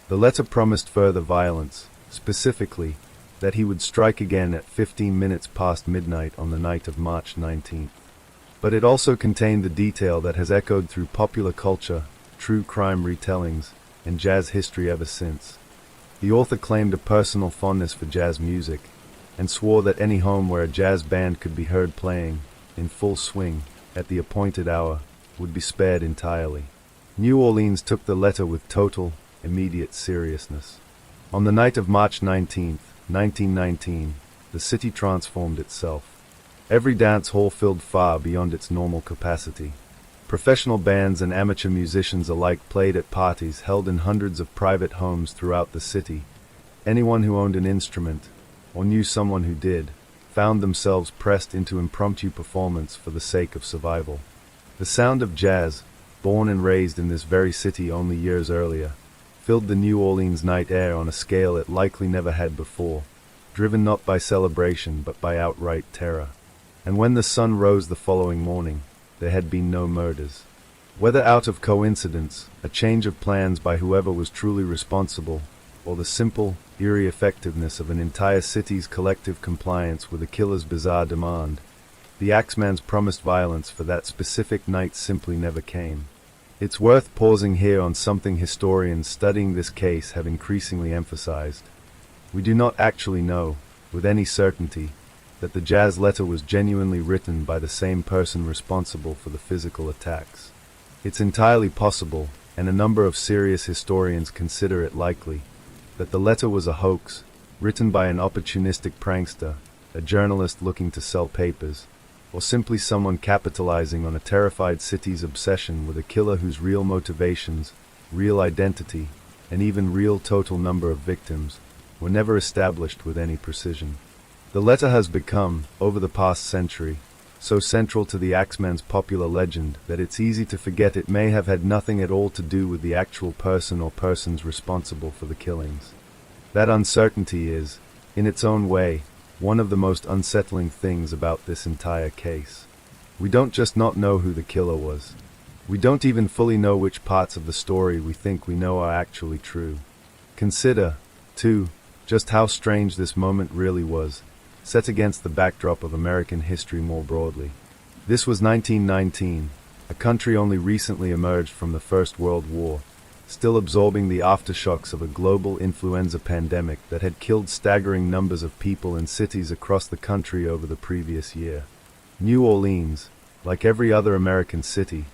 [SPEAKER 1] The letter promised further violence, specifically, that he would strike again at 15 minutes past midnight on the night of March 19th. But it also contained the detail that has echoed through popular culture, true crime retellings, and jazz history ever since. The author claimed a personal fondness for jazz music, and swore that any home where a jazz band could be heard playing, in full swing, at the appointed hour, would be spared entirely. New Orleans took the letter with total, immediate seriousness. On the night of March 19th, 1919, the city transformed itself. Every dance hall filled far beyond its normal capacity. Professional bands and amateur musicians alike played at parties held in hundreds of private homes throughout the city. Anyone who owned an instrument, or knew someone who did, found themselves pressed into impromptu performance for the sake of survival. The sound of jazz, born and raised in this very city only years earlier, filled the New Orleans night air on a scale it likely never had before, driven not by celebration but by outright terror. And when the sun rose the following morning, there had been no murders. Whether out of coincidence, a change of plans by whoever was truly responsible, or the simple, eerie effectiveness of an entire city's collective compliance with a killer's bizarre demand, the Axeman's promised violence for that specific night simply never came. It's worth pausing here on something historians studying this case have increasingly emphasized. We do not actually know, with any certainty, that the jazz letter was genuinely written by the same person responsible for the physical attacks. It's entirely possible, and a number of serious historians consider it likely, that the letter was a hoax, written by an opportunistic prankster, a journalist looking to sell papers, or simply someone capitalizing on a terrified city's obsession with a killer whose real motivations, real identity, and even real total number of victims were never established with any precision. The letter has become, over the past century, so central to the Axeman's popular legend that it's easy to forget it may have had nothing at all to do with the actual person or persons responsible for the killings. That uncertainty is, in its own way, one of the most unsettling things about this entire case. We don't just not know who the killer was. We don't even fully know which parts of the story we think we know are actually true. Consider, too, just how strange this moment really was, set against the backdrop of American history more broadly. This was 1919, a country only recently emerged from the First World War, still absorbing the aftershocks of a global influenza pandemic that had killed staggering numbers of people in cities across the country over the previous year. New Orleans, like every other American city,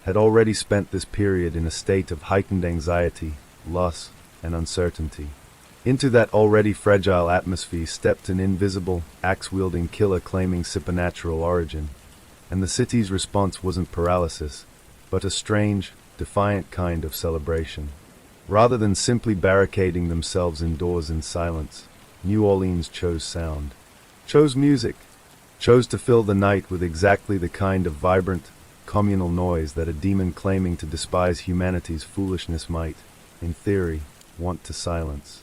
[SPEAKER 1] had already spent this period in a state of heightened anxiety, loss, and uncertainty. Into that already fragile atmosphere stepped an invisible, axe-wielding killer claiming supernatural origin, and the city's response wasn't paralysis, but a strange, defiant kind of celebration. Rather than simply barricading themselves indoors in silence, New Orleans chose sound, chose music, chose to fill the night with exactly the kind of vibrant, communal noise that a demon claiming to despise humanity's foolishness might, in theory, want to silence.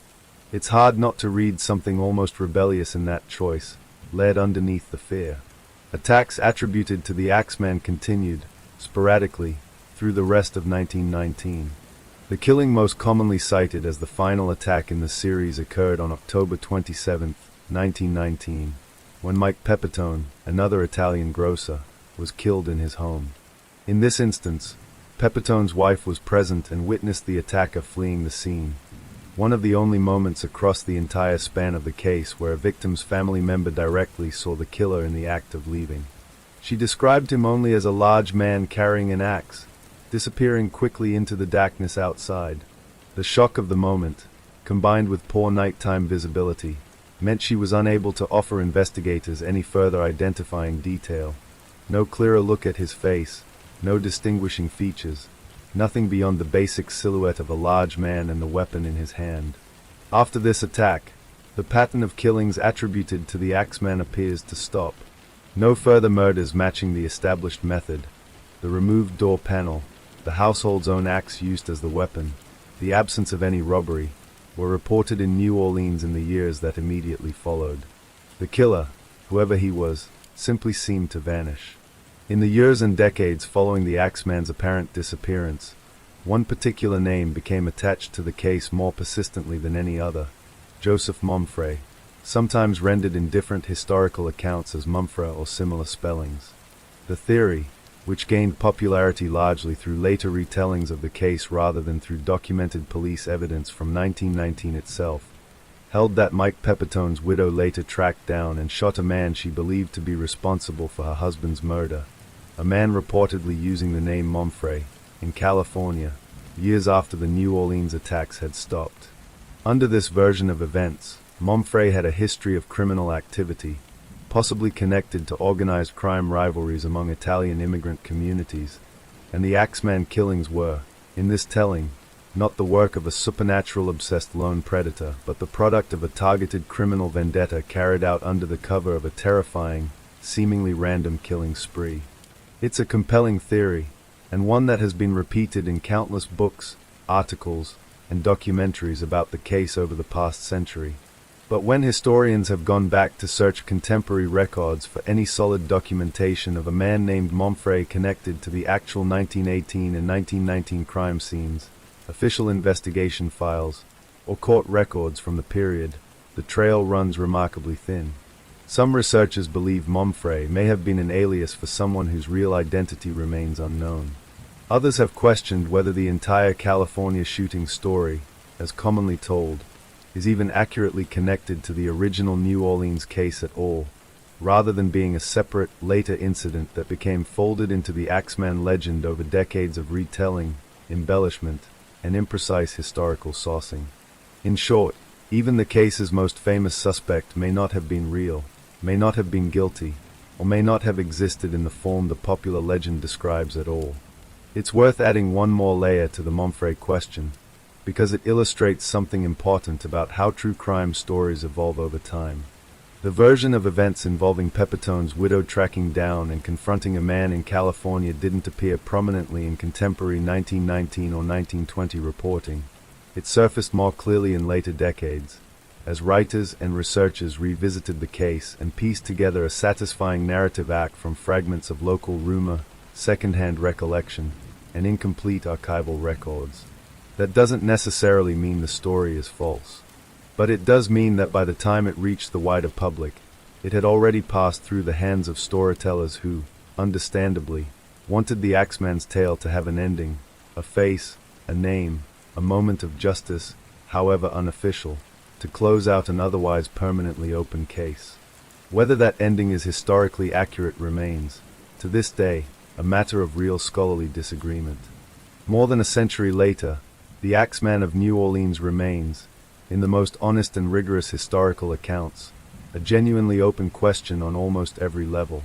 [SPEAKER 1] It's hard not to read something almost rebellious in that choice, led underneath the fear. Attacks attributed to the Axeman continued, sporadically, through the rest of 1919. The killing most commonly cited as the final attack in the series occurred on October 27, 1919, when Mike Pepitone, another Italian grocer, was killed in his home. In this instance, Pepitone's wife was present and witnessed the attacker fleeing the scene, one of the only moments across the entire span of the case where a victim's family member directly saw the killer in the act of leaving. She described him only as a large man carrying an axe, disappearing quickly into the darkness outside. The shock of the moment, combined with poor nighttime visibility, meant she was unable to offer investigators any further identifying detail. No clearer look at his face, no distinguishing features, nothing beyond the basic silhouette of a large man and the weapon in his hand. After this attack, the pattern of killings attributed to the Axeman appears to stop. No further murders matching the established method. The removed door panel, the household's own axe used as the weapon, the absence of any robbery, were reported in New Orleans in the years that immediately followed. The killer, whoever he was, simply seemed to vanish. In the years and decades following the Axeman's apparent disappearance, one particular name became attached to the case more persistently than any other: Joseph Momfrey, sometimes rendered in different historical accounts as Mumfre or similar spellings. The theory, which gained popularity largely through later retellings of the case rather than through documented police evidence from 1919 itself, held that Mike Pepitone's widow later tracked down and shot a man she believed to be responsible for her husband's murder, a man reportedly using the name Momfrey, in California, years after the New Orleans attacks had stopped. Under this version of events, Momfrey had a history of criminal activity, possibly connected to organized crime rivalries among Italian immigrant communities, and the Axeman killings were, in this telling, not the work of a supernatural-obsessed lone predator, but the product of a targeted criminal vendetta carried out under the cover of a terrifying, seemingly random killing spree. It's a compelling theory, and one that has been repeated in countless books, articles, and documentaries about the case over the past century. But when historians have gone back to search contemporary records for any solid documentation of a man named Momfrey connected to the actual 1918 and 1919 crime scenes, official investigation files, or court records from the period, the trail runs remarkably thin. Some researchers believe Momfrey may have been an alias for someone whose real identity remains unknown. Others have questioned whether the entire California shooting story, as commonly told, is even accurately connected to the original New Orleans case at all, rather than being a separate, later incident that became folded into the Axeman legend over decades of retelling, embellishment, and imprecise historical sourcing. In short, even the case's most famous suspect may not have been real, may not have been guilty, or may not have existed in the form the popular legend describes at all. It's worth adding one more layer to the Momfrey question, because it illustrates something important about how true crime stories evolve over time. The version of events involving Pepitone's widow tracking down and confronting a man in California didn't appear prominently in contemporary 1919 or 1920 reporting. It surfaced more clearly in later decades, as writers and researchers revisited the case and pieced together a satisfying narrative act from fragments of local rumor, second-hand recollection, and incomplete archival records. That doesn't necessarily mean the story is false. But it does mean that by the time it reached the wider public, it had already passed through the hands of storytellers who, understandably, wanted the Axeman's tale to have an ending, a face, a name, a moment of justice, however unofficial, to close out an otherwise permanently open case. Whether that ending is historically accurate remains, to this day, a matter of real scholarly disagreement. More than a century later, the Axeman of New Orleans remains, in the most honest and rigorous historical accounts, a genuinely open question on almost every level.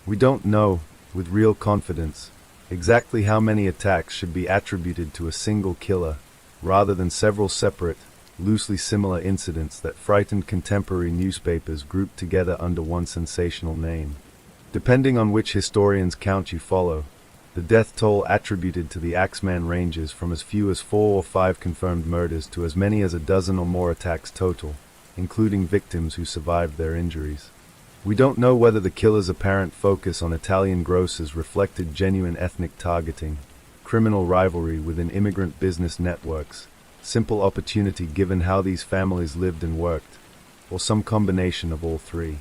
[SPEAKER 1] We don't know, with real confidence, exactly how many attacks should be attributed to a single killer, rather than several separate, loosely similar incidents that frightened contemporary newspapers grouped together under one sensational name. Depending on which historian's count you follow, the death toll attributed to the Axeman ranges from as few as 4 or 5 confirmed murders to as many as a dozen or more attacks total, including victims who survived their injuries. We don't know whether the killer's apparent focus on Italian grocers reflected genuine ethnic targeting, criminal rivalry within immigrant business networks, simple opportunity given how these families lived and worked, or some combination of all three.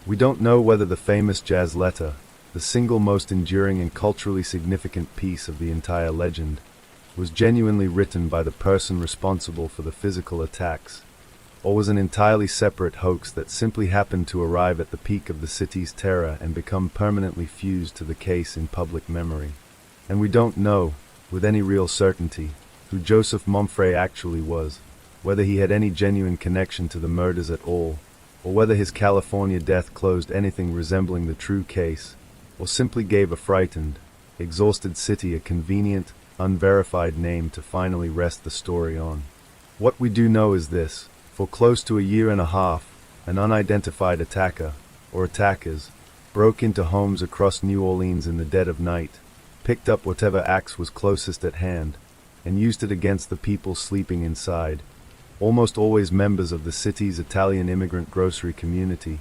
[SPEAKER 1] We don't know whether the famous jazz letter, the single most enduring and culturally significant piece of the entire legend, was genuinely written by the person responsible for the physical attacks, or was an entirely separate hoax that simply happened to arrive at the peak of the city's terror and become permanently fused to the case in public memory. And we don't know, with any real certainty, who Joseph Momfrey actually was, whether he had any genuine connection to the murders at all, or whether his California death closed anything resembling the true case, or simply gave a frightened, exhausted city a convenient, unverified name to finally rest the story on. What we do know is this: for close to a year and a half, an unidentified attacker, or attackers, broke into homes across New Orleans in the dead of night, picked up whatever axe was closest at hand, and used it against the people sleeping inside, almost always members of the city's Italian immigrant grocery community,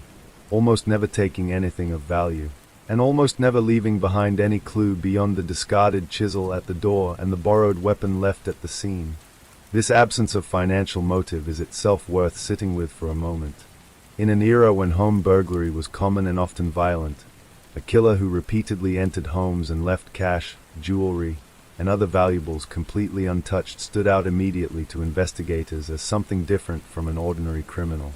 [SPEAKER 1] almost never taking anything of value, and almost never leaving behind any clue beyond the discarded chisel at the door and the borrowed weapon left at the scene. This absence of financial motive is itself worth sitting with for a moment. In an era when home burglary was common and often violent, a killer who repeatedly entered homes and left cash, jewelry, and other valuables completely untouched stood out immediately to investigators as something different from an ordinary criminal.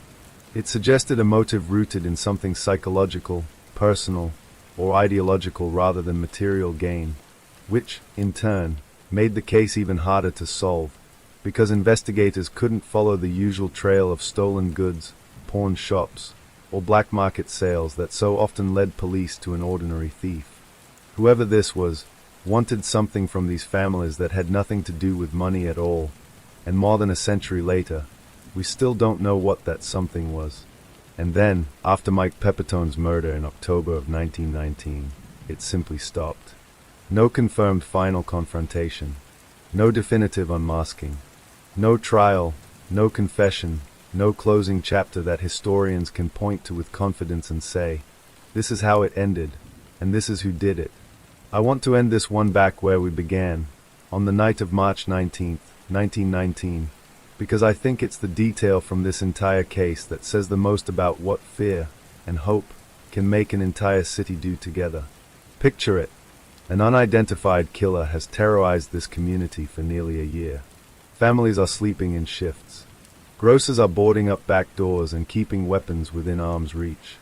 [SPEAKER 1] It suggested a motive rooted in something psychological, personal, or ideological rather than material gain, which, in turn, made the case even harder to solve, because investigators couldn't follow the usual trail of stolen goods, pawn shops, or black market sales that so often led police to an ordinary thief. Whoever this was, wanted something from these families that had nothing to do with money at all, and more than a century later, we still don't know what that something was. And then, after Mike Pepitone's murder in October of 1919, it simply stopped. No confirmed final confrontation, no definitive unmasking, no trial, no confession, no closing chapter that historians can point to with confidence and say, this is how it ended, and this is who did it. I want to end this one back where we began, on the night of March 19th, 1919, because I think it's the detail from this entire case that says the most about what fear and hope can make an entire city do together. Picture it. An unidentified killer has terrorized this community for nearly a year. Families are sleeping in shifts. Grocers are boarding up back doors and keeping weapons within arm's reach.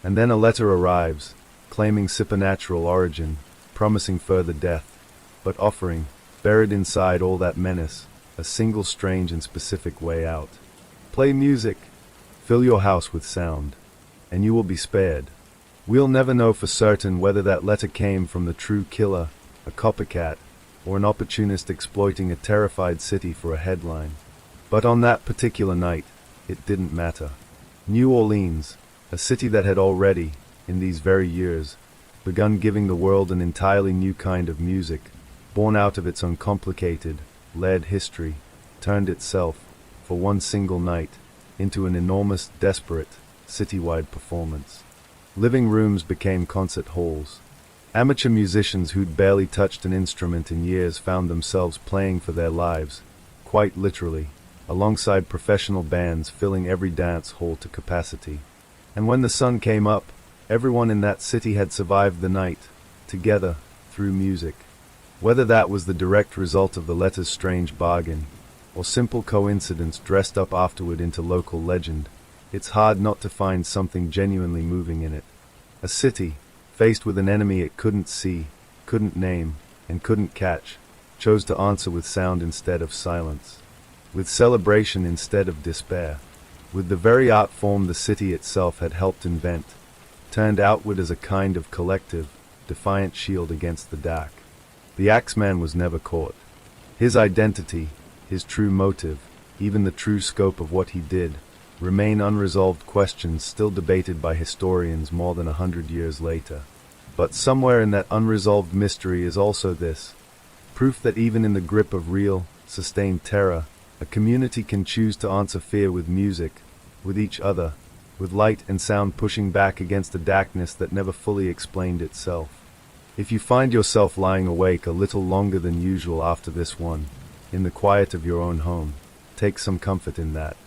[SPEAKER 1] And then a letter arrives, claiming supernatural origin, promising further death, but offering, buried inside all that menace, a single strange and specific way out. Play music, fill your house with sound, and you will be spared. We'll never know for certain whether that letter came from the true killer, a copycat, or an opportunist exploiting a terrified city for a headline. But on that particular night, it didn't matter. New Orleans, a city that had already, in these very years, begun giving the world an entirely new kind of music, born out of its uncomplicated, layered history, turned itself, for one single night, into an enormous, desperate, citywide performance. Living rooms became concert halls. Amateur musicians who'd barely touched an instrument in years found themselves playing for their lives, quite literally, alongside professional bands filling every dance hall to capacity. And when the sun came up, everyone in that city had survived the night, together, through music. Whether that was the direct result of the letter's strange bargain, or simple coincidence dressed up afterward into local legend, it's hard not to find something genuinely moving in it. A city, faced with an enemy it couldn't see, couldn't name, and couldn't catch, chose to answer with sound instead of silence, with celebration instead of despair, with the very art form the city itself had helped invent, turned outward as a kind of collective, defiant shield against the dark. The Axeman was never caught. His identity, his true motive, even the true scope of what he did, remain unresolved questions still debated by historians more than 100 years later. But somewhere in that unresolved mystery is also this, proof that even in the grip of real, sustained terror, a community can choose to answer fear with music, with each other, with light and sound pushing back against a darkness that never fully explained itself. If you find yourself lying awake a little longer than usual after this one, in the quiet of your own home, take some comfort in that.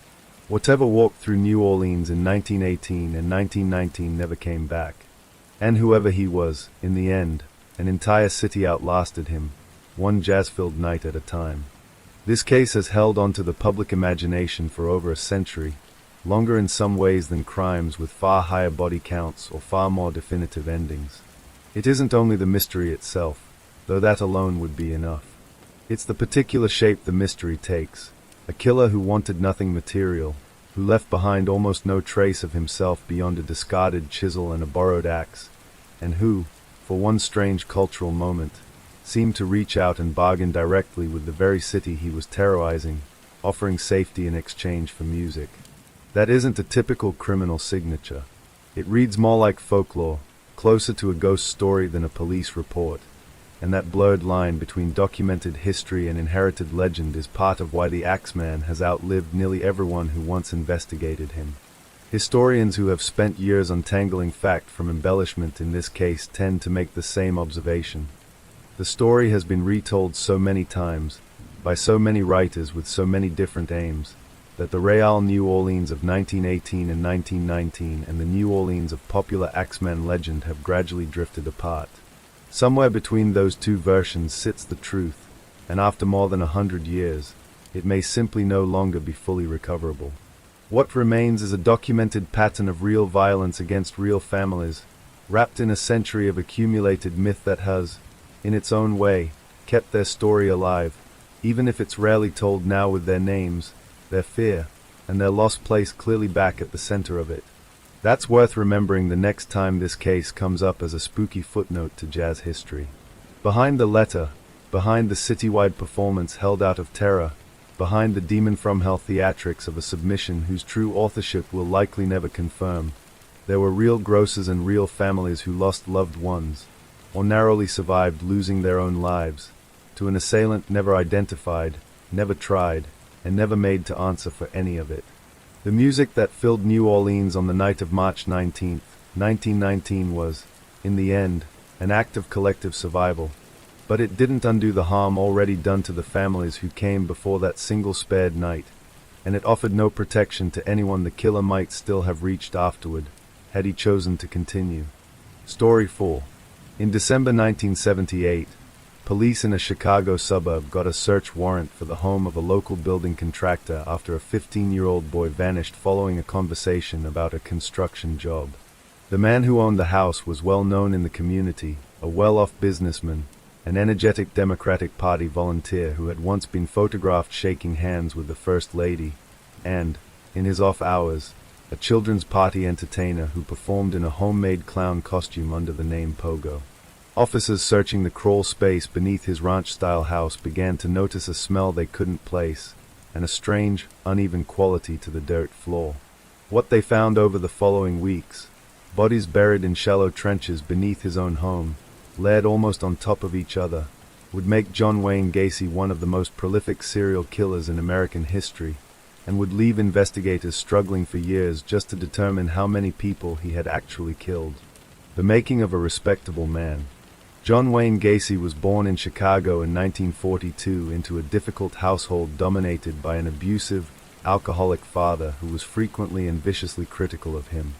[SPEAKER 1] Whatever walked through New Orleans in 1918 and 1919 never came back. And whoever he was, in the end, an entire city outlasted him, one jazz-filled night at a time. This case has held onto the public imagination for over a century, longer in some ways than crimes with far higher body counts or far more definitive endings. It isn't only the mystery itself, though that alone would be enough. It's the particular shape the mystery takes, a killer who wanted nothing material, who left behind almost no trace of himself beyond a discarded chisel and a borrowed axe, and who, for one strange cultural moment, seemed to reach out and bargain directly with the very city he was terrorizing, offering safety in exchange for music. That isn't a typical criminal signature. It reads more like folklore, closer to a ghost story than a police report, and that blurred line between documented history and inherited legend is part of why the Axeman has outlived nearly everyone who once investigated him. Historians who have spent years untangling fact from embellishment in this case tend to make the same observation. The story has been retold so many times, by so many writers with so many different aims, that the Real New Orleans of 1918 and 1919 and the New Orleans of popular Axeman legend have gradually drifted apart. Somewhere between those two versions sits the truth, and after more than 100 years, it may simply no longer be fully recoverable. What remains is a documented pattern of real violence against real families, wrapped in a century of accumulated myth that has, in its own way, kept their story alive, even if it's rarely told now with their names, their fear, and their lost place clearly back at the center of it. That's worth remembering the next time this case comes up as a spooky footnote to jazz history. Behind the letter, behind the citywide performance held out of terror, behind the demon-from-hell theatrics of a submission whose true authorship will likely never confirm, there were real grocers and real families who lost loved ones, or narrowly survived losing their own lives, to an assailant never identified, never tried, and never made to answer for any of it. The music that filled New Orleans on the night of March 19, 1919 was, in the end, an act of collective survival, but it didn't undo the harm already done to the families who came before that single spared night, and it offered no protection to anyone the killer might still have reached afterward, had he chosen to continue. Story 4. In December 1978, police in a Chicago suburb got a search warrant for the home of a local building contractor after a 15-year-old boy vanished following a conversation about a construction job. The man who owned the house was well known in the community, a well-off businessman, an energetic Democratic Party volunteer who had once been photographed shaking hands with the First Lady, and, in his off hours, a children's party entertainer who performed in a homemade clown costume under the name Pogo. Officers searching the crawl space beneath his ranch-style house began to notice a smell they couldn't place, and a strange, uneven quality to the dirt floor. What they found over the following weeks, bodies buried in shallow trenches beneath his own home, laid almost on top of each other, would make John Wayne Gacy one of the most prolific serial killers in American history, and would leave investigators struggling for years just to determine how many people he had actually killed. The making of a respectable man. John Wayne Gacy was born in Chicago in 1942 into a difficult household dominated by an abusive, alcoholic father who was frequently and viciously critical of him.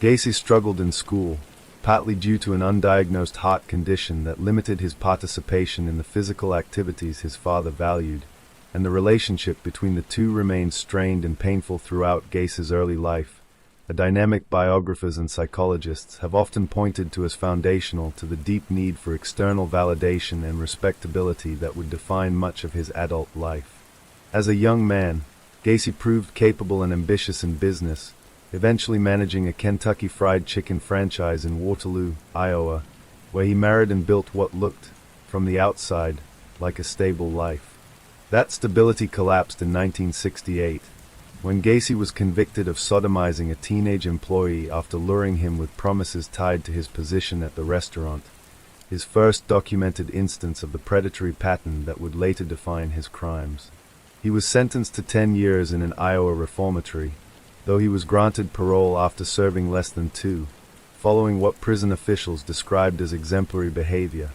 [SPEAKER 1] Gacy struggled in school, partly due to an undiagnosed heart condition that limited his participation in the physical activities his father valued, and the relationship between the two remained strained and painful throughout Gacy's early life, a dynamic biographers and psychologists have often pointed to as foundational to the deep need for external validation and respectability that would define much of his adult life. As a young man, Gacy proved capable and ambitious in business, eventually managing a Kentucky Fried Chicken franchise in Waterloo, Iowa, where he married and built what looked, from the outside, like a stable life. That stability collapsed in 1968, when Gacy was convicted of sodomizing a teenage employee after luring him with promises tied to his position at the restaurant, his first documented instance of the predatory pattern that would later define his crimes. He was sentenced to 10 years in an Iowa reformatory, though he was granted parole after serving less than 2, following what prison officials described as exemplary behavior,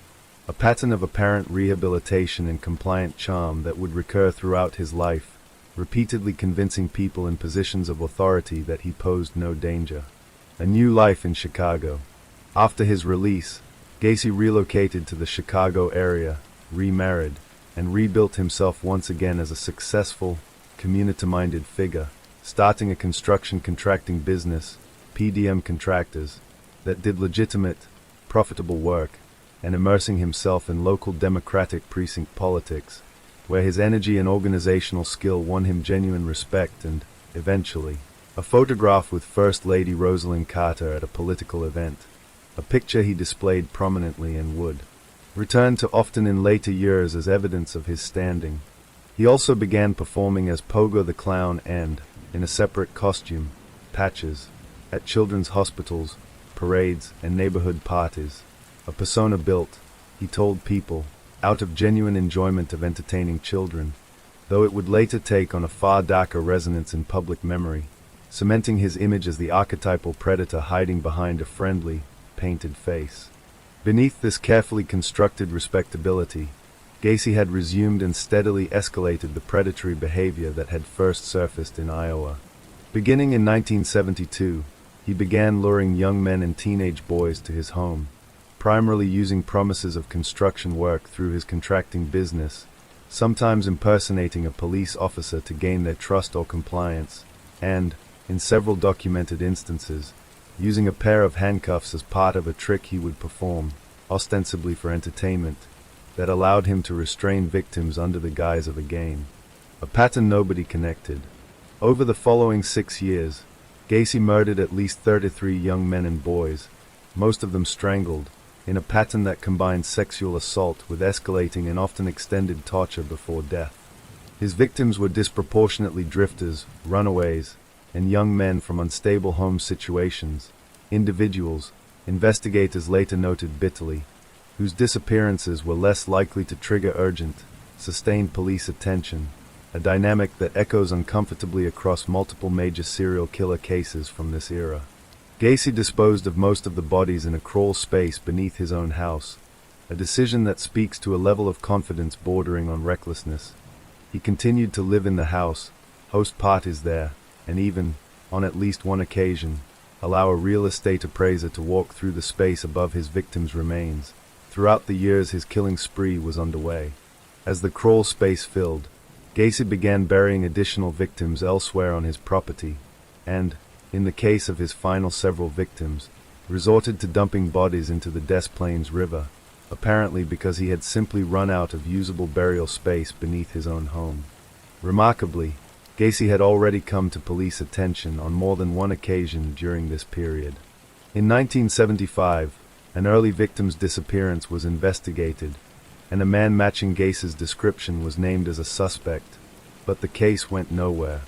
[SPEAKER 1] a pattern of apparent rehabilitation and compliant charm that would recur throughout his life, repeatedly convincing people in positions of authority that he posed no danger. A new life in Chicago. After his release, Gacy relocated to the Chicago area, remarried, and rebuilt himself once again as a successful, community-minded figure, starting a construction contracting business, PDM Contractors, that did legitimate, profitable work, and immersing himself in local Democratic precinct politics, where his energy and organizational skill won him genuine respect and, eventually, a photograph with First Lady Rosalynn Carter at a political event, a picture he displayed prominently and would return to often in later years as evidence of his standing. He also began performing as Pogo the Clown and, in a separate costume, Patches, at children's hospitals, parades, and neighborhood parties. A persona built, he told people, out of genuine enjoyment of entertaining children, though it would later take on a far darker resonance in public memory, cementing his image as the archetypal predator hiding behind a friendly, painted face. Beneath this carefully constructed respectability, Gacy had resumed and steadily escalated the predatory behavior that had first surfaced in Iowa. Beginning in 1972, he began luring young men and teenage boys to his home, primarily using promises of construction work through his contracting business, sometimes impersonating a police officer to gain their trust or compliance, and, in several documented instances, using a pair of handcuffs as part of a trick he would perform, ostensibly for entertainment, that allowed him to restrain victims under the guise of a game. A pattern nobody connected. Over the following 6 years, Gacy murdered at least 33 young men and boys, most of them strangled, in a pattern that combined sexual assault with escalating and often extended torture before death. His victims were disproportionately drifters, runaways, and young men from unstable home situations, individuals, investigators later noted bitterly, whose disappearances were less likely to trigger urgent, sustained police attention, a dynamic that echoes uncomfortably across multiple major serial killer cases from this era. Gacy disposed of most of the bodies in a crawl space beneath his own house, a decision that speaks to a level of confidence bordering on recklessness. He continued to live in the house, host parties there, and even, on at least one occasion, allow a real estate appraiser to walk through the space above his victims' remains. Throughout the years his killing spree was underway. As the crawl space filled, Gacy began burying additional victims elsewhere on his property, and, in the case of his final several victims, resorted to dumping bodies into the Des Plaines River, apparently because he had simply run out of usable burial space beneath his own home. Remarkably, Gacy had already come to police attention on more than one occasion during this period. In 1975, an early victim's disappearance was investigated, and a man matching Gacy's description was named as a suspect, but the case went nowhere.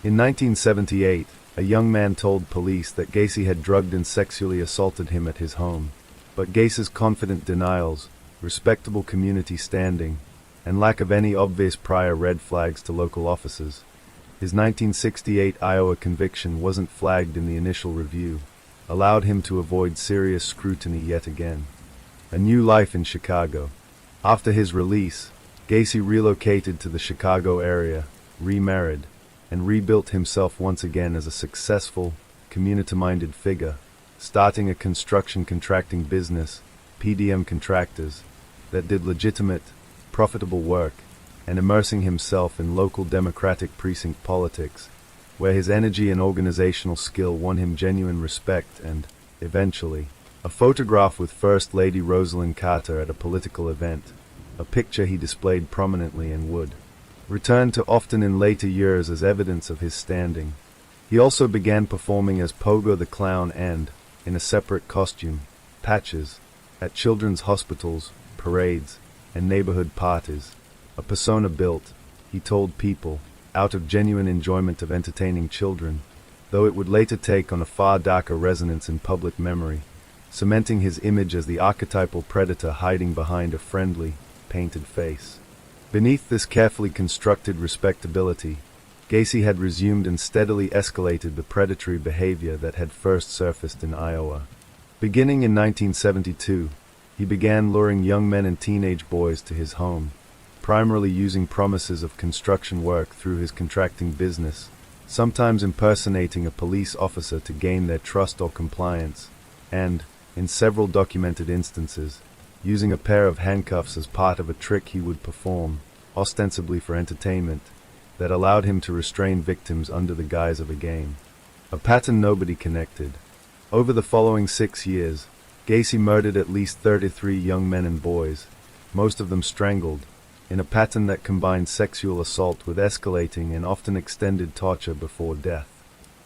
[SPEAKER 1] In 1978, a young man told police that Gacy had drugged and sexually assaulted him at his home, but Gacy's confident denials, respectable community standing, and lack of any obvious prior red flags to local officers His 1968 Iowa conviction wasn't flagged in the initial review, allowed him to avoid serious scrutiny yet again. A new life in Chicago. After his release, Gacy relocated to the Chicago area, remarried, and rebuilt himself once again as a successful, community-minded figure, starting a construction contracting business, PDM Contractors, that did legitimate, profitable work, and immersing himself in local Democratic precinct politics, where his energy and organizational skill won him genuine respect and, eventually, a photograph with First Lady Rosalynn Carter at a political event, a picture he displayed prominently and would return to often in later years as evidence of his standing. He also began performing as Pogo the Clown and, in a separate costume, Patches, at children's hospitals, parades, and neighborhood parties, a persona built, he told people, out of genuine enjoyment of entertaining children, though it would later take on a far darker resonance in public memory, cementing his image as the archetypal predator hiding behind a friendly, painted face. Beneath this carefully constructed respectability, Gacy had resumed and steadily escalated the predatory behavior that had first surfaced in Iowa. Beginning in 1972, he began luring young men and teenage boys to his home, primarily using promises of construction work through his contracting business, sometimes impersonating a police officer to gain their trust or compliance, and, in several documented instances, using a pair of handcuffs as part of a trick he would perform, ostensibly for entertainment, that allowed him to restrain victims under the guise of a game. A pattern nobody connected. Over the following 6 years, Gacy murdered at least 33 young men and boys, most of them strangled, in a pattern that combined sexual assault with escalating and often extended torture before death.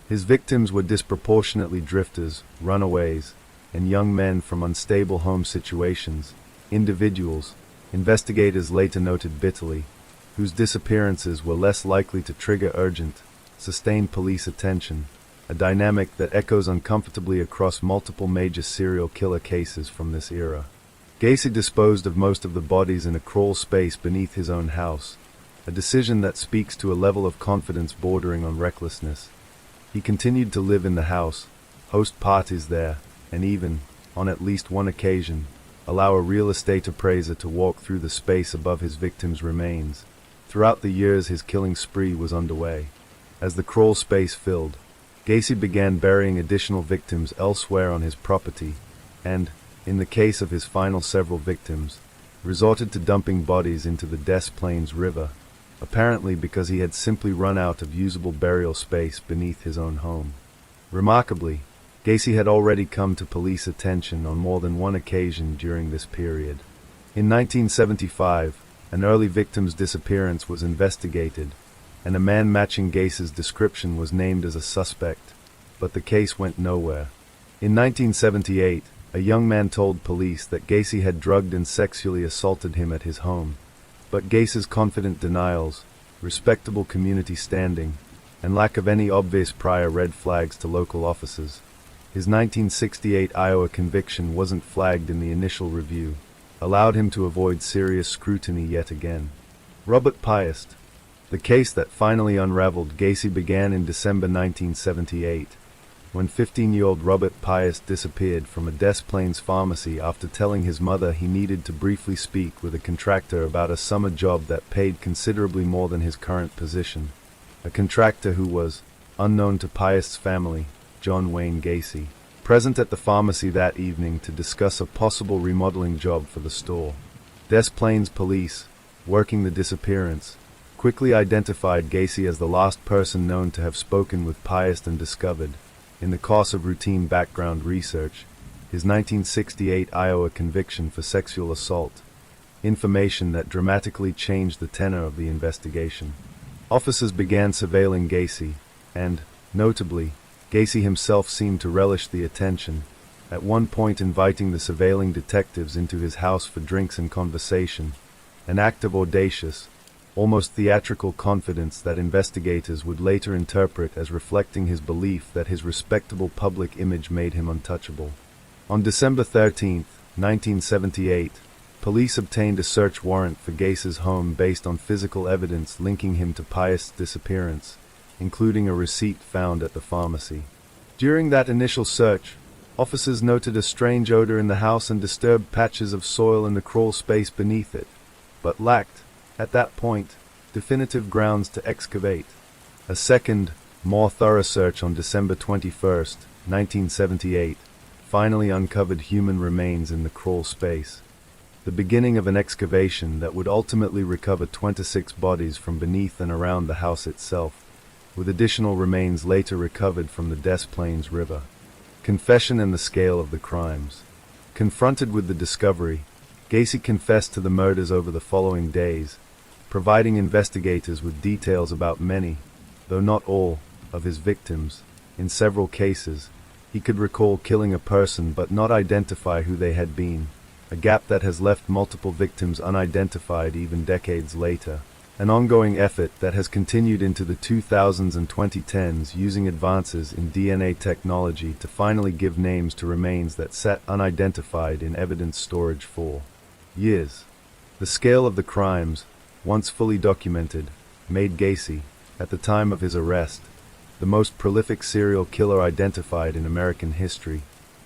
[SPEAKER 1] His victims were disproportionately drifters, runaways, and young men from unstable home situations, individuals, investigators later noted bitterly, whose disappearances were less likely to trigger urgent, sustained police attention, a dynamic that echoes uncomfortably across multiple major serial killer cases from this era. Gacy disposed of most of the bodies in a crawl space beneath his own house, a decision that speaks to a level of confidence bordering on recklessness. He continued to live in the house, host parties there, and even, on at least one occasion, allow a real estate appraiser to walk through the space above his victims' remains. Throughout the years his killing spree was underway. As the crawl space filled, Gacy began burying additional victims elsewhere on his property, and, in the case of his final several victims, resorted to dumping bodies into the Des Plaines River, apparently because he had simply run out of usable burial space beneath his own home. Remarkably, Gacy had already come to police attention on more than one occasion during this period. In 1975, an early victim's disappearance was investigated, and a man matching Gacy's description was named as a suspect, but the case went nowhere. In 1978, a young man told police that Gacy had drugged and sexually assaulted him at his home, but Gacy's confident denials, respectable community standing, and lack of any obvious prior red flags to local officers, his 1968 Iowa conviction wasn't flagged in the initial review, allowed him to avoid serious scrutiny yet again. Robert Piest. The case that finally unraveled Gacy began in December 1978, when 15-year-old Robert Piest disappeared from a Des Plaines pharmacy after telling his mother he needed to briefly speak with a contractor about a summer job that paid considerably more than his current position. A contractor who was, unknown to Piest's family, John Wayne Gacy, present at the pharmacy that evening to discuss a possible remodeling job for the store. Des Plaines police, working the disappearance, quickly identified Gacy as the last person known to have spoken with Piest and discovered, in the course of routine background research, his 1968 Iowa conviction for sexual assault, information that dramatically changed the tenor of the investigation. Officers began surveilling Gacy, and, notably, Gacy himself seemed to relish the attention, at one point inviting the surveilling detectives into his house for drinks and conversation, an act of audacious, almost theatrical confidence that investigators would later interpret as reflecting his belief that his respectable public image made him untouchable. On December 13, 1978, police obtained a search warrant for Gacy's home based on physical evidence linking him to Piest's disappearance, including a receipt found at the pharmacy. During that initial search, officers noted a strange odor in the house and disturbed patches of soil in the crawl space beneath it, but lacked, at that point, definitive grounds to excavate. A second, more thorough search on December 21, 1978, finally uncovered human remains in the crawl space, the beginning of an excavation that would ultimately recover 26 bodies from beneath and around the house itself, with additional remains later recovered from the Des Plaines River. Confession and the scale of the crimes. Confronted with the discovery, Gacy confessed to the murders over the following days, providing investigators with details about many, though not all, of his victims. In several cases, he could recall killing a person but not identify who they had been, a gap that has left multiple victims unidentified even decades later. An ongoing effort that has continued into the 2000s and 2010s using advances in DNA technology to finally give names to remains that sat unidentified in evidence storage for years. The scale of the crimes, once fully documented, made Gacy, at the time of his arrest, the most prolific serial killer identified in American history,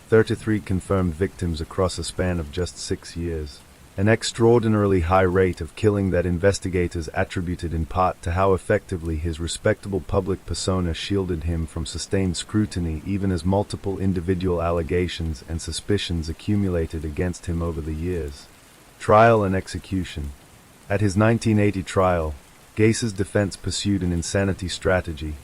[SPEAKER 1] 33 confirmed victims across a span of just 6 years. An extraordinarily high rate of killing that investigators attributed in part to how effectively his respectable public persona shielded him from sustained scrutiny even as multiple individual allegations and suspicions accumulated against him over the years. Trial and execution. At his 1980 trial, Gacy's defense pursued an insanity strategy,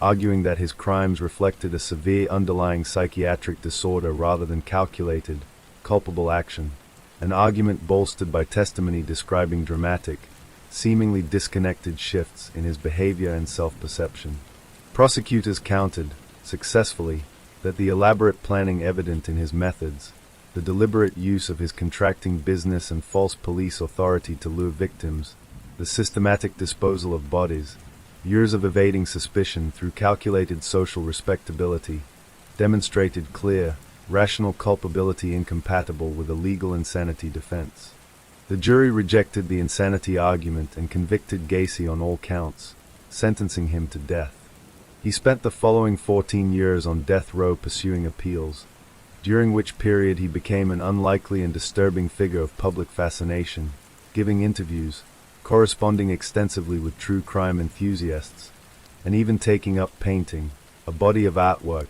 [SPEAKER 1] arguing that his crimes reflected a severe underlying psychiatric disorder rather than calculated, culpable action, an argument bolstered by testimony describing dramatic, seemingly disconnected shifts in his behavior and self-perception. Prosecutors countered, successfully, that the elaborate planning evident in his methods, the deliberate use of his contracting business and false police authority to lure victims, the systematic disposal of bodies, years of evading suspicion through calculated social respectability, demonstrated clear, rational culpability incompatible with a legal insanity defense. The jury rejected the insanity argument and convicted Gacy on all counts, sentencing him to death. He spent the following 14 years on death row pursuing appeals, during which period he became an unlikely and disturbing figure of public fascination, giving interviews, corresponding extensively with true crime enthusiasts, and even taking up painting, a body of artwork,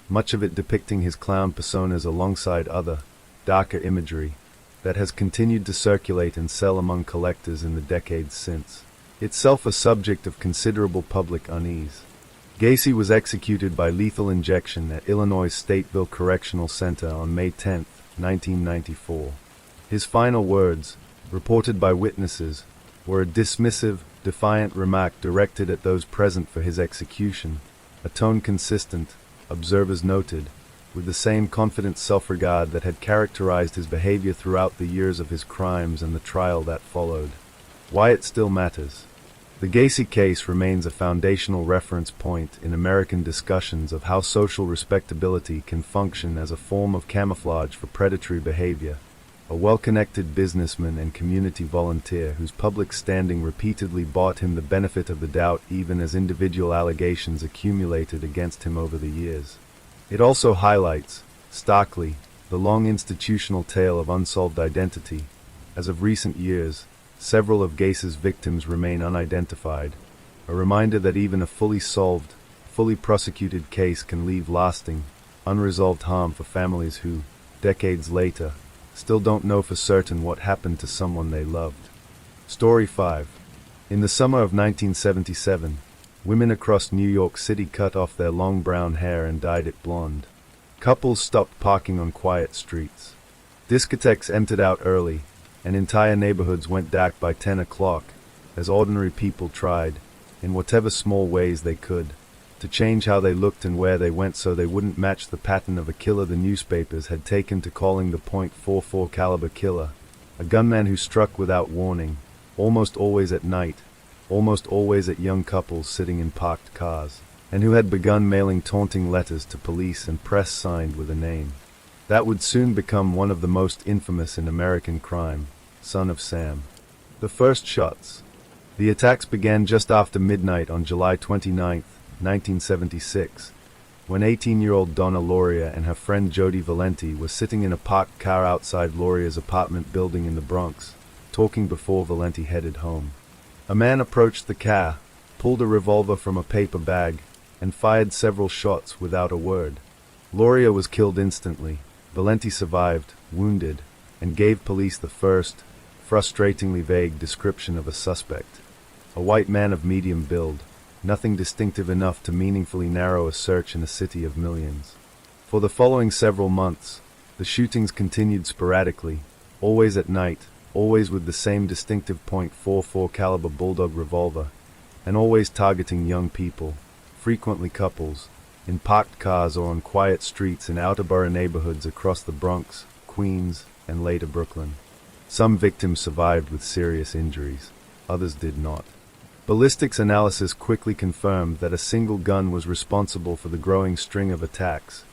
[SPEAKER 1] much of it depicting his clown personas alongside other, darker imagery, that has continued to circulate and sell among collectors in the decades since, itself a subject of considerable public unease. Gacy was executed by lethal injection at Illinois' Stateville Correctional Center on May 10, 1994. His final words, reported by witnesses, were a dismissive, defiant remark directed at those present for his execution, a tone consistent, observers noted, with the same confident self-regard that had characterized his behavior throughout the years of his crimes and the trial that followed. Why it still matters. The Gacy case remains a foundational reference point in American discussions of how social respectability can function as a form of camouflage for predatory behavior. A well-connected businessman and community volunteer whose public standing repeatedly bought him the benefit of the doubt even as individual allegations accumulated against him over the years. It also highlights, starkly, the long institutional tale of unsolved identity. As of recent years, several of Gacy's victims remain unidentified, a reminder that even a fully solved, fully prosecuted case can leave lasting, unresolved harm for families who, decades later, still don't know for certain what happened to someone they loved. Story 5. In the summer of 1977, women across New York City cut off their long brown hair and dyed it blonde. Couples stopped parking on quiet streets. Discotheques emptied out early, and entire neighborhoods went dark by 10 o'clock, as ordinary people tried, in whatever small ways they could, to change how they looked and where they went so they wouldn't match the pattern of a killer the newspapers had taken to calling the .44 caliber killer, a gunman who struck without warning, almost always at night, almost always at young couples sitting in parked cars, and who had begun mailing taunting letters to police and press signed with a name. That would soon become one of the most infamous in American crime, Son of Sam. The first shots. The attacks began just after midnight on July 29, 1976, when 18-year-old Donna Lauria and her friend Jody Valenti were sitting in a parked car outside Lauria's apartment building in the Bronx, talking before Valenti headed home. A man approached the car, pulled a revolver from a paper bag, and fired several shots without a word. Lauria was killed instantly. Valenti survived, wounded, and gave police the first, frustratingly vague description of a suspect. A white man of medium build, nothing distinctive enough to meaningfully narrow a search in a city of millions. For the following several months, the shootings continued sporadically, always at night, always with the same distinctive .44 caliber bulldog revolver, and always targeting young people, frequently couples, in parked cars or on quiet streets in outer borough neighborhoods across the Bronx, Queens, and later Brooklyn. Some victims survived with serious injuries, others did not. Ballistics analysis quickly confirmed that a single gun was responsible for the growing string of attacks.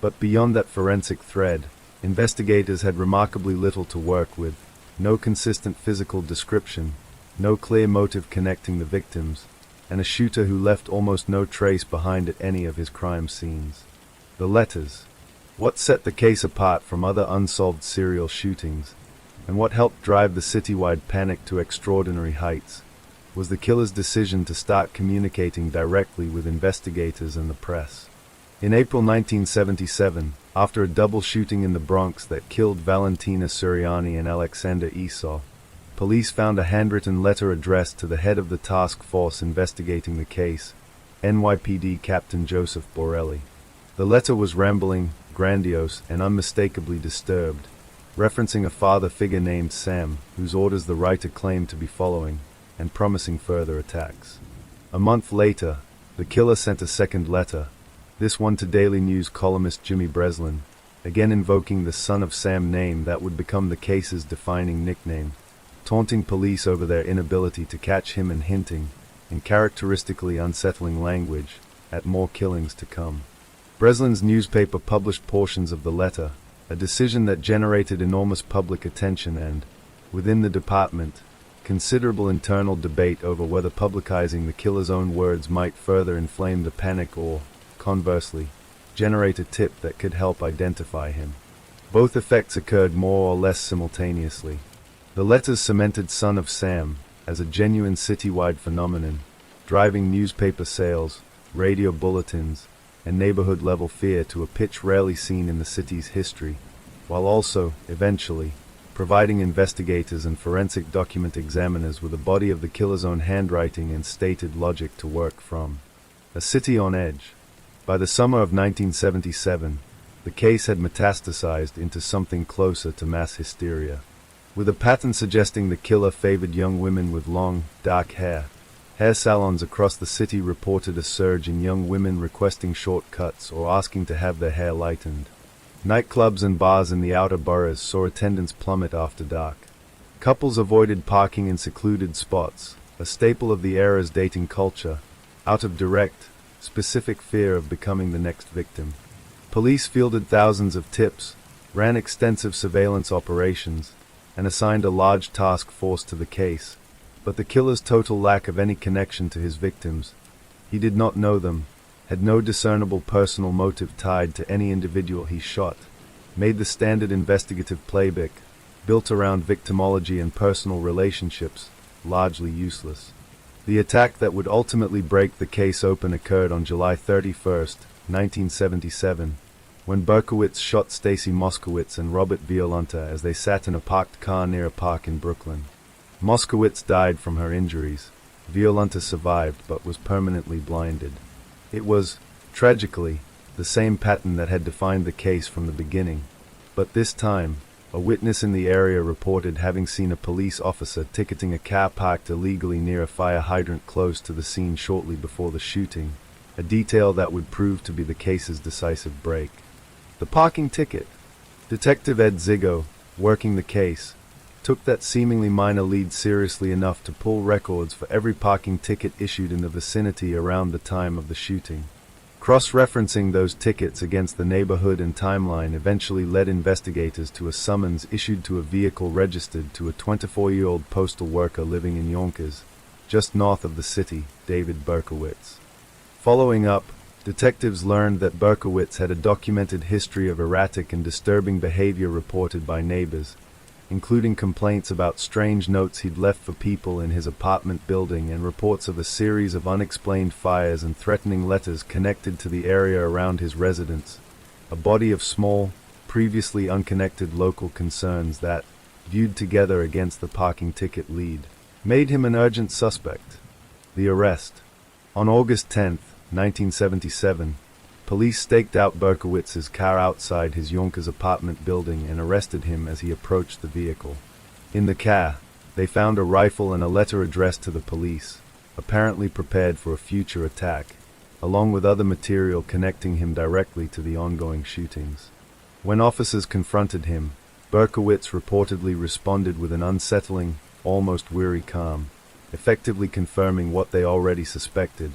[SPEAKER 1] But beyond that forensic thread, investigators had remarkably little to work with. No consistent physical description, no clear motive connecting the victims, and a shooter who left almost no trace behind at any of his crime scenes. The letters. What set the case apart from other unsolved serial shootings, and what helped drive the citywide panic to extraordinary heights, was the killer's decision to start communicating directly with investigators and the press. In April 1977, after a double shooting in the Bronx that killed Valentina Suriani and Alexander Esau, police found a handwritten letter addressed to the head of the task force investigating the case, NYPD Captain Joseph Borelli. The letter was rambling, grandiose, and unmistakably disturbed, referencing a father figure named Sam, whose orders the writer claimed to be following, and promising further attacks. A month later, the killer sent a second letter, this one to Daily News columnist Jimmy Breslin, again invoking the Son of Sam name that would become the case's defining nickname, taunting police over their inability to catch him and hinting, in characteristically unsettling language, at more killings to come. Breslin's newspaper published portions of the letter, a decision that generated enormous public attention and, within the department, considerable internal debate over whether publicizing the killer's own words might further inflame the panic or, conversely, generate a tip that could help identify him. Both effects occurred more or less simultaneously. The letters cemented Son of Sam as a genuine citywide phenomenon, driving newspaper sales, radio bulletins, and neighborhood-level fear to a pitch rarely seen in the city's history, while also, eventually, providing investigators and forensic document examiners with a body of the killer's own handwriting and stated logic to work from. A city on edge. By the summer of 1977, the case had metastasized into something closer to mass hysteria. With a pattern suggesting the killer favored young women with long, dark hair, hair salons across the city reported a surge in young women requesting shortcuts or asking to have their hair lightened. Nightclubs and bars in the outer boroughs saw attendance plummet after dark. Couples avoided parking in secluded spots, a staple of the era's dating culture, out of direct, specific fear of becoming the next victim. Police fielded thousands of tips, ran extensive surveillance operations, and assigned a large task force to the case, but the killer's total lack of any connection to his victims, he did not know them, had no discernible personal motive tied to any individual he shot, made the standard investigative playbook, built around victimology and personal relationships, largely useless. The attack that would ultimately break the case open occurred on July 31, 1977, when Berkowitz shot Stacy Moskowitz and Robert Violante as they sat in a parked car near a park in Brooklyn. Moskowitz died from her injuries. Violante survived but was permanently blinded. It was, tragically, the same pattern that had defined the case from the beginning, but this time, a witness in the area reported having seen a police officer ticketing a car parked illegally near a fire hydrant close to the scene shortly before the shooting, a detail that would prove to be the case's decisive break. The parking ticket. Detective Ed Ziggo, working the case, took that seemingly minor lead seriously enough to pull records for every parking ticket issued in the vicinity around the time of the shooting. Cross-referencing those tickets against the neighborhood and timeline eventually led investigators to a summons issued to a vehicle registered to a 24-year-old postal worker living in Yonkers, just north of the city, David Berkowitz. Following up, detectives learned that Berkowitz had a documented history of erratic and disturbing behavior reported by neighbors, including complaints about strange notes he'd left for people in his apartment building and reports of a series of unexplained fires and threatening letters connected to the area around his residence, a body of small, previously unconnected local concerns that, viewed together against the parking ticket lead, made him an urgent suspect. The arrest. On August 10, 1977, police staked out Berkowitz's car outside his Yonkers apartment building and arrested him as he approached the vehicle. In the car, they found a rifle and a letter addressed to the police, apparently prepared for a future attack, along with other material connecting him directly to the ongoing shootings. When officers confronted him, Berkowitz reportedly responded with an unsettling, almost weary calm, effectively confirming what they already suspected.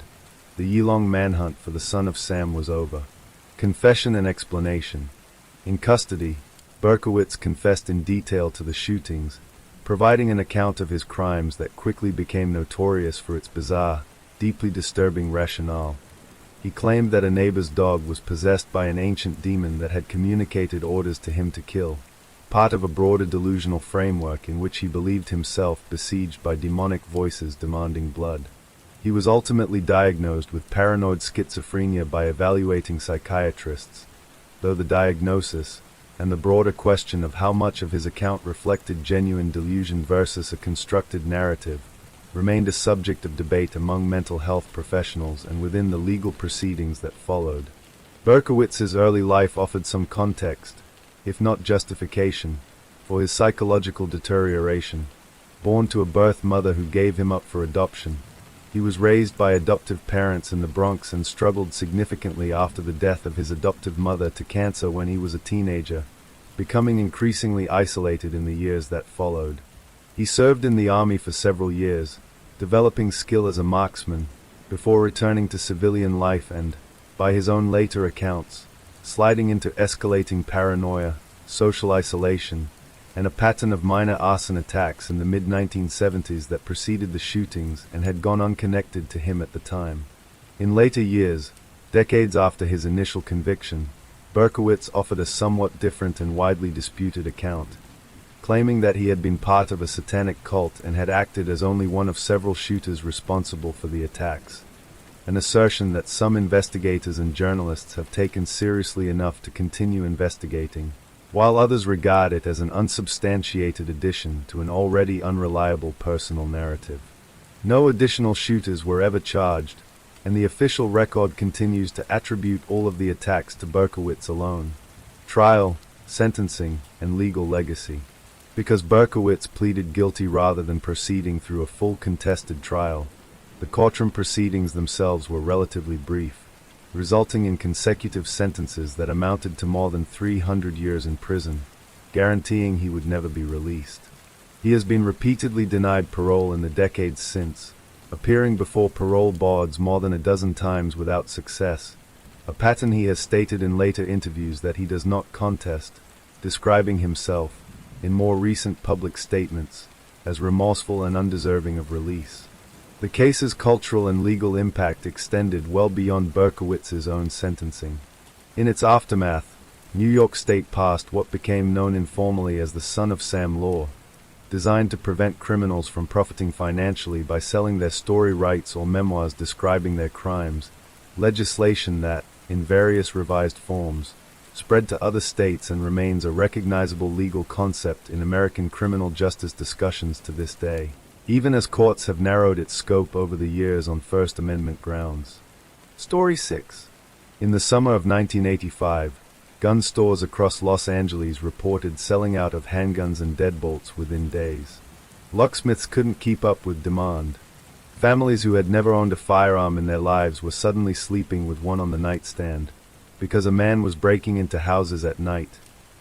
[SPEAKER 1] The year-long manhunt for the son of Sam was over. Confession and explanation. In custody, Berkowitz confessed in detail to the shootings, providing an account of his crimes that quickly became notorious for its bizarre, deeply disturbing rationale. He claimed that a neighbor's dog was possessed by an ancient demon that had communicated orders to him to kill, part of a broader delusional framework in which he believed himself besieged by demonic voices demanding blood. He was ultimately diagnosed with paranoid schizophrenia by evaluating psychiatrists, though the diagnosis, and the broader question of how much of his account reflected genuine delusion versus a constructed narrative, remained a subject of debate among mental health professionals and within the legal proceedings that followed. Berkowitz's early life offered some context, if not justification, for his psychological deterioration. Born to a birth mother who gave him up for adoption, he was raised by adoptive parents in the Bronx and struggled significantly after the death of his adoptive mother to cancer when he was a teenager, becoming increasingly isolated in the years that followed. He served in the army for several years, developing skill as a marksman, before returning to civilian life and, by his own later accounts, sliding into escalating paranoia, social isolation, and a pattern of minor arson attacks in the mid-1970s that preceded the shootings and had gone unconnected to him at the time. In later years, decades after his initial conviction, Berkowitz offered a somewhat different and widely disputed account, claiming that he had been part of a satanic cult and had acted as only one of several shooters responsible for the attacks, an assertion that some investigators and journalists have taken seriously enough to continue investigating, while others regard it as an unsubstantiated addition to an already unreliable personal narrative. No additional shooters were ever charged, and the official record continues to attribute all of the attacks to Berkowitz alone. Trial, sentencing, and legal legacy. Because Berkowitz pleaded guilty rather than proceeding through a full contested trial, the courtroom proceedings themselves were relatively brief, resulting in consecutive sentences that amounted to more than 300 years in prison, guaranteeing he would never be released. He has been repeatedly denied parole in the decades since, appearing before parole boards more than a dozen times without success, a pattern he has stated in later interviews that he does not contest, describing himself, in more recent public statements, as remorseful and undeserving of release. The case's cultural and legal impact extended well beyond Berkowitz's own sentencing. In its aftermath, New York State passed what became known informally as the Son of Sam law, designed to prevent criminals from profiting financially by selling their story rights or memoirs describing their crimes, legislation that, in various revised forms, spread to other states and remains a recognizable legal concept in American criminal justice discussions to this day, even as courts have narrowed its scope over the years on First Amendment grounds. Story 6. In the summer of 1985, gun stores across Los Angeles reported selling out of handguns and deadbolts within days. Locksmiths couldn't keep up with demand. Families who had never owned a firearm in their lives were suddenly sleeping with one on the nightstand, because a man was breaking into houses at night,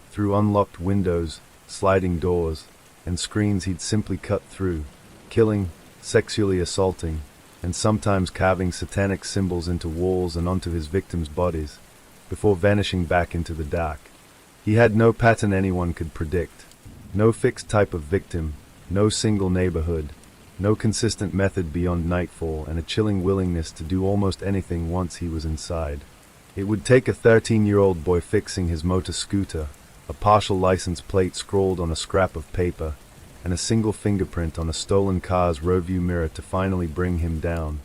[SPEAKER 1] through unlocked windows, sliding doors, and screens he'd simply cut through, killing, sexually assaulting, and sometimes carving satanic symbols into walls and onto his victims' bodies, before vanishing back into the dark. He had no pattern anyone could predict, no fixed type of victim, no single neighborhood, no consistent method beyond nightfall, and a chilling willingness to do almost anything once he was inside. It would take a 13-year-old boy fixing his motor scooter, a partial license plate scrawled on a scrap of paper, and a single fingerprint on a stolen car's rearview mirror to finally bring him down.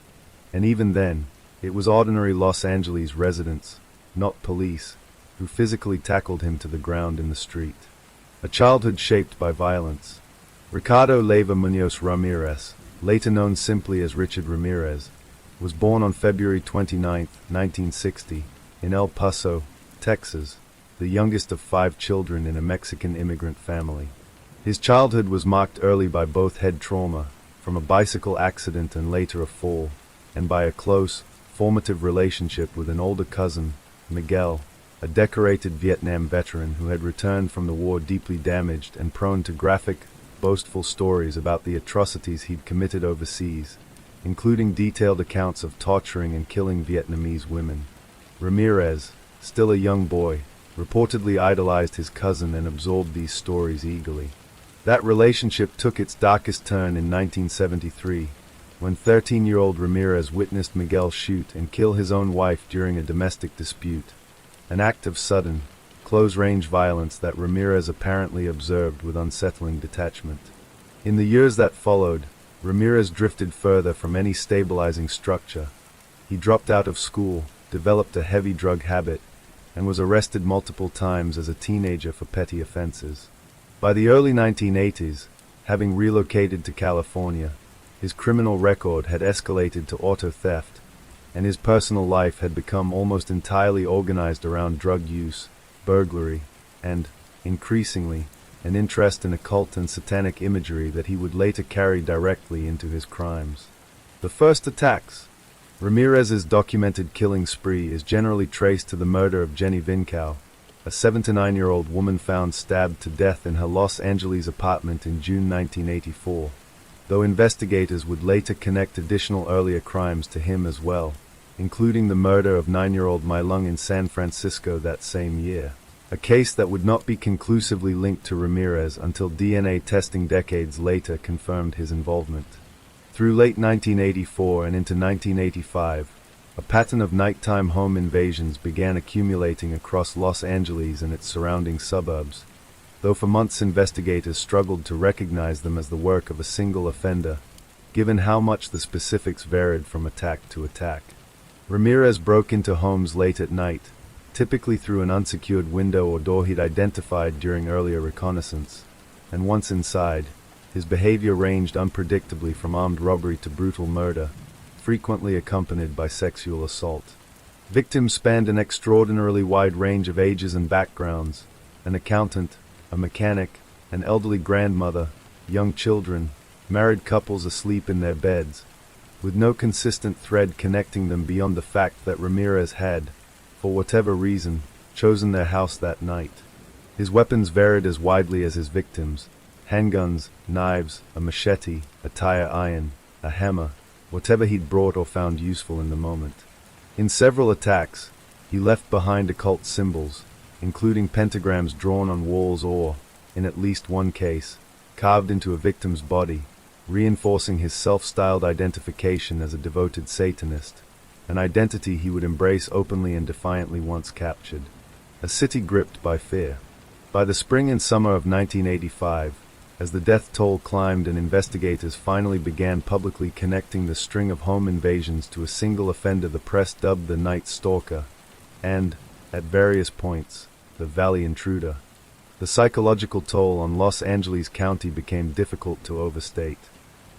[SPEAKER 1] And even then, it was ordinary Los Angeles residents, not police, who physically tackled him to the ground in the street. A childhood shaped by violence. Ricardo Leyva Munoz Ramirez, later known simply as Richard Ramirez, was born on February 29, 1960, in El Paso, Texas, the youngest of 5 children in a Mexican immigrant family. His childhood was marked early by both head trauma, from a bicycle accident and later a fall, and by a close, formative relationship with an older cousin, Miguel, a decorated Vietnam veteran who had returned from the war deeply damaged and prone to graphic, boastful stories about the atrocities he'd committed overseas, including detailed accounts of torturing and killing Vietnamese women. Ramirez, still a young boy, reportedly idolized his cousin and absorbed these stories eagerly. That relationship took its darkest turn in 1973, when 13-year-old Ramirez witnessed Miguel shoot and kill his own wife during a domestic dispute, an act of sudden, close-range violence that Ramirez apparently observed with unsettling detachment. In the years that followed, Ramirez drifted further from any stabilizing structure. He dropped out of school, developed a heavy drug habit, and was arrested multiple times as a teenager for petty offenses. By the early 1980s, having relocated to California, his criminal record had escalated to auto theft, and his personal life had become almost entirely organized around drug use, burglary, and, increasingly, an interest in occult and satanic imagery that he would later carry directly into his crimes. The first attacks. Ramirez's documented killing spree is generally traced to the murder of Jenny Vincow, a 7 to 9-year-old woman found stabbed to death in her Los Angeles apartment in June 1984, though investigators would later connect additional earlier crimes to him as well, including the murder of 9-year-old Mai Lung in San Francisco that same year, a case that would not be conclusively linked to Ramirez until DNA testing decades later confirmed his involvement. Through late 1984 and into 1985, a pattern of nighttime home invasions began accumulating across Los Angeles and its surrounding suburbs, though for months investigators struggled to recognize them as the work of a single offender, given how much the specifics varied from attack to attack. Ramirez broke into homes late at night, typically through an unsecured window or door he'd identified during earlier reconnaissance, and once inside, his behavior ranged unpredictably from armed robbery to brutal murder, frequently accompanied by sexual assault. Victims spanned an extraordinarily wide range of ages and backgrounds: an accountant, a mechanic, an elderly grandmother, young children, married couples asleep in their beds, with no consistent thread connecting them beyond the fact that Ramirez had, for whatever reason, chosen their house that night. His weapons varied as widely as his victims: handguns, knives, a machete, a tire iron, a hammer, whatever he'd brought or found useful in the moment. In several attacks, he left behind occult symbols, including pentagrams drawn on walls or, in at least one case, carved into a victim's body, reinforcing his self-styled identification as a devoted Satanist, an identity he would embrace openly and defiantly once captured. A city gripped by fear. By the spring and summer of 1985, as the death toll climbed and investigators finally began publicly connecting the string of home invasions to a single offender the press dubbed the Night Stalker, and, at various points, the Valley Intruder, the psychological toll on Los Angeles County became difficult to overstate.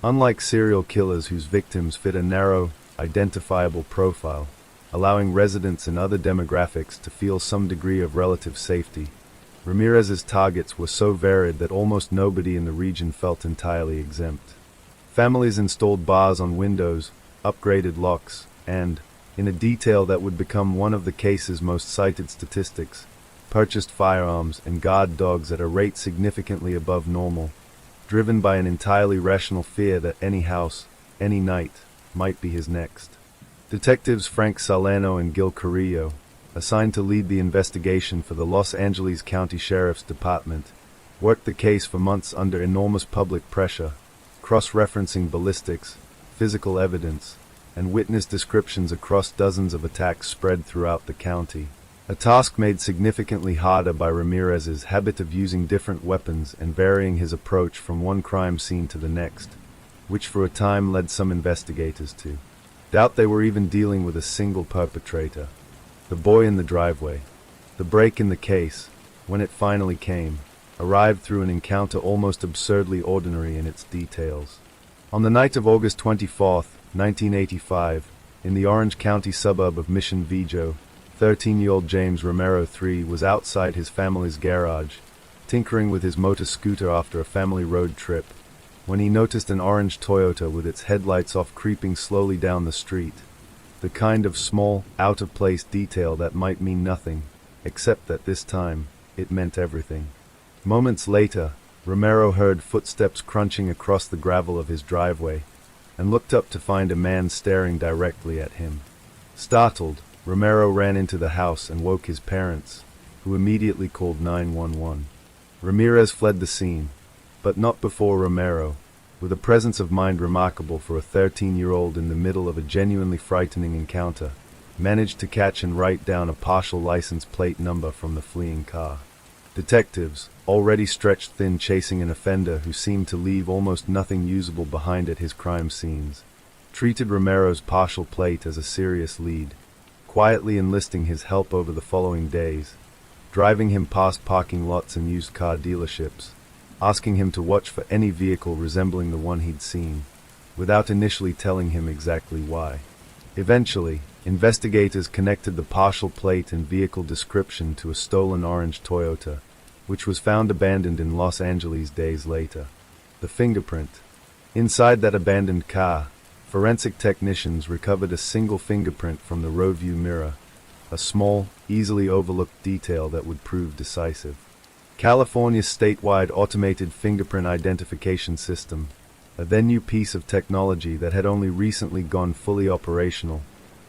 [SPEAKER 1] Unlike serial killers whose victims fit a narrow, identifiable profile, allowing residents and other demographics to feel some degree of relative safety, Ramirez's targets were so varied that almost nobody in the region felt entirely exempt. Families installed bars on windows, upgraded locks, and, in a detail that would become one of the case's most cited statistics, purchased firearms and guard dogs at a rate significantly above normal, driven by an entirely rational fear that any house, any night, might be his next. Detectives Frank Salano and Gil Carrillo, assigned to lead the investigation for the Los Angeles County Sheriff's Department, worked the case for months under enormous public pressure, cross-referencing ballistics, physical evidence, and witness descriptions across dozens of attacks spread throughout the county. A task made significantly harder by Ramirez's habit of using different weapons and varying his approach from one crime scene to the next, which for a time led some investigators to doubt they were even dealing with a single perpetrator. The boy in the driveway. The break in the case, when it finally came, arrived through an encounter almost absurdly ordinary in its details. On the night of August 24, 1985, in the Orange County suburb of Mission Viejo, 13-year-old James Romero III was outside his family's garage, tinkering with his motor scooter after a family road trip, when he noticed an orange Toyota with its headlights off creeping slowly down the street. The kind of small, out-of-place detail that might mean nothing, except that this time, it meant everything. Moments later, Romero heard footsteps crunching across the gravel of his driveway, and looked up to find a man staring directly at him. Startled, Romero ran into the house and woke his parents, who immediately called 911. Ramirez fled the scene, but not before Romero, with a presence of mind remarkable for a 13-year-old in the middle of a genuinely frightening encounter, managed to catch and write down a partial license plate number from the fleeing car. Detectives, already stretched thin chasing an offender who seemed to leave almost nothing usable behind at his crime scenes, treated Romero's partial plate as a serious lead, quietly enlisting his help over the following days, driving him past parking lots and used car dealerships, asking him to watch for any vehicle resembling the one he'd seen, without initially telling him exactly why. Eventually, investigators connected the partial plate and vehicle description to a stolen orange Toyota, which was found abandoned in Los Angeles days later. The fingerprint. Inside that abandoned car, forensic technicians recovered a single fingerprint from the road view mirror, a small, easily overlooked detail that would prove decisive. California's statewide automated fingerprint identification system, a then new piece of technology that had only recently gone fully operational,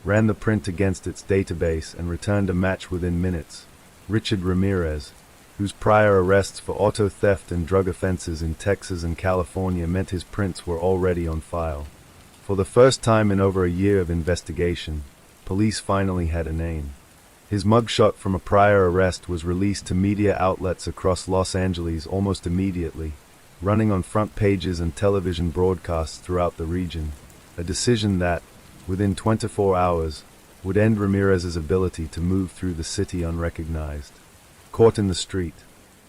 [SPEAKER 1] ran the print against its database and returned a match within minutes. Richard Ramirez, whose prior arrests for auto theft and drug offenses in Texas and California meant his prints were already on file. For the first time in over a year of investigation, police finally had a name. His mugshot from a prior arrest was released to media outlets across Los Angeles almost immediately, running on front pages and television broadcasts throughout the region, a decision that, within 24 hours, would end Ramirez's ability to move through the city unrecognized. Caught in the street,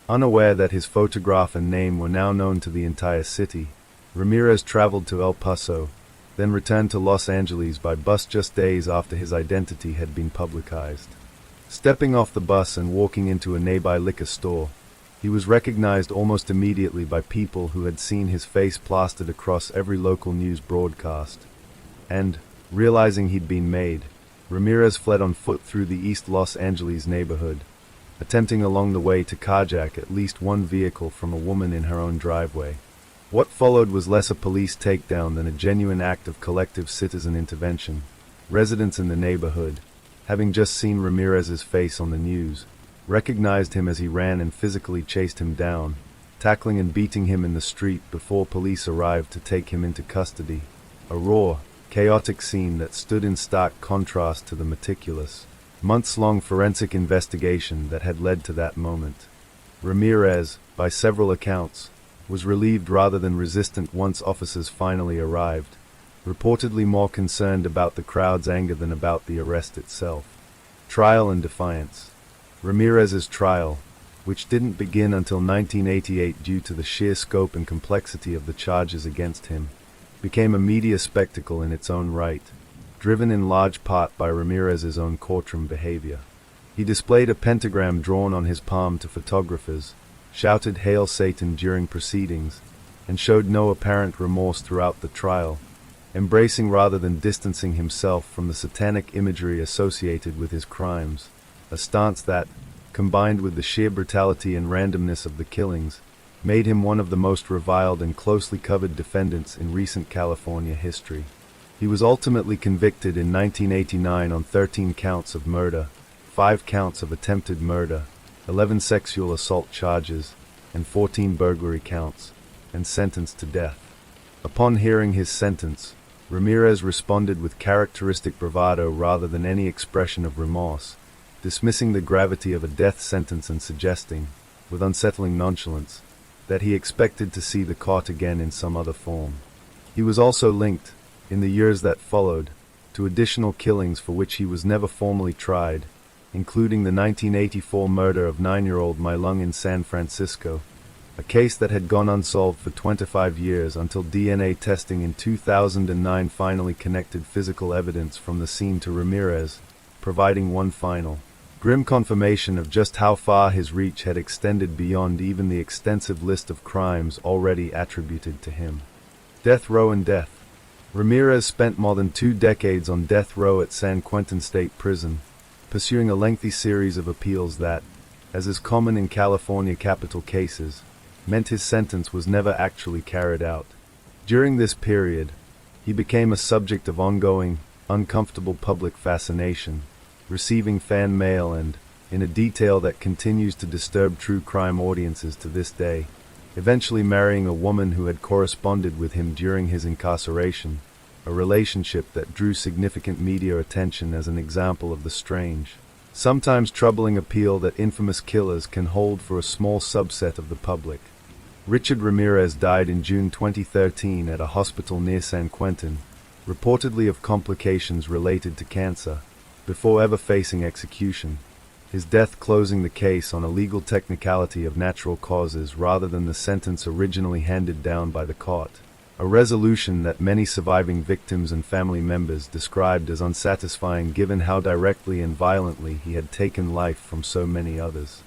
[SPEAKER 1] unaware that his photograph and name were now known to the entire city, Ramirez traveled to El Paso, then returned to Los Angeles by bus just days after his identity had been publicized. Stepping off the bus and walking into a nearby liquor store, he was recognized almost immediately by people who had seen his face plastered across every local news broadcast. And, realizing he'd been made, Ramirez fled on foot through the East Los Angeles neighborhood, attempting along the way to carjack at least one vehicle from a woman in her own driveway. What followed was less a police takedown than a genuine act of collective citizen intervention. Residents in the neighborhood, having just seen Ramirez's face on the news, recognized him as he ran and physically chased him down, tackling and beating him in the street before police arrived to take him into custody. A raw, chaotic scene that stood in stark contrast to the meticulous, months-long forensic investigation that had led to that moment. Ramirez, by several accounts, was relieved rather than resistant once officers finally arrived, reportedly more concerned about the crowd's anger than about the arrest itself. Trial and defiance. Ramirez's trial, which didn't begin until 1988 due to the sheer scope and complexity of the charges against him, became a media spectacle in its own right, driven in large part by Ramirez's own courtroom behavior. He displayed a pentagram drawn on his palm to photographers, shouted "Hail Satan" during proceedings, and showed no apparent remorse throughout the trial, embracing rather than distancing himself from the satanic imagery associated with his crimes, a stance that, combined with the sheer brutality and randomness of the killings, made him one of the most reviled and closely covered defendants in recent California history. He was ultimately convicted in 1989 on 13 counts of murder, 5 counts of attempted murder, 11 sexual assault charges, and 14 burglary counts, and sentenced to death. Upon hearing his sentence, Ramirez responded with characteristic bravado rather than any expression of remorse, dismissing the gravity of a death sentence and suggesting, with unsettling nonchalance, that he expected to see the court again in some other form. He was also linked, in the years that followed, to additional killings for which he was never formally tried, including the 1984 murder of 9-year-old Mailung in San Francisco, a case that had gone unsolved for 25 years until DNA testing in 2009 finally connected physical evidence from the scene to Ramirez, providing one final, grim confirmation of just how far his reach had extended beyond even the extensive list of crimes already attributed to him. Death row and death. Ramirez spent more than 2 decades on death row at San Quentin State Prison, pursuing a lengthy series of appeals that, as is common in California capital cases, meant his sentence was never actually carried out. During this period, he became a subject of ongoing, uncomfortable public fascination, receiving fan mail and, in a detail that continues to disturb true crime audiences to this day, eventually marrying a woman who had corresponded with him during his incarceration, a relationship that drew significant media attention as an example of the strange, sometimes troubling appeal that infamous killers can hold for a small subset of the public. Richard Ramirez died in June 2013 at a hospital near San Quentin, reportedly of complications related to cancer, before ever facing execution, his death closing the case on a legal technicality of natural causes rather than the sentence originally handed down by the court, a resolution that many surviving victims and family members described as unsatisfying given how directly and violently he had taken life from so many others.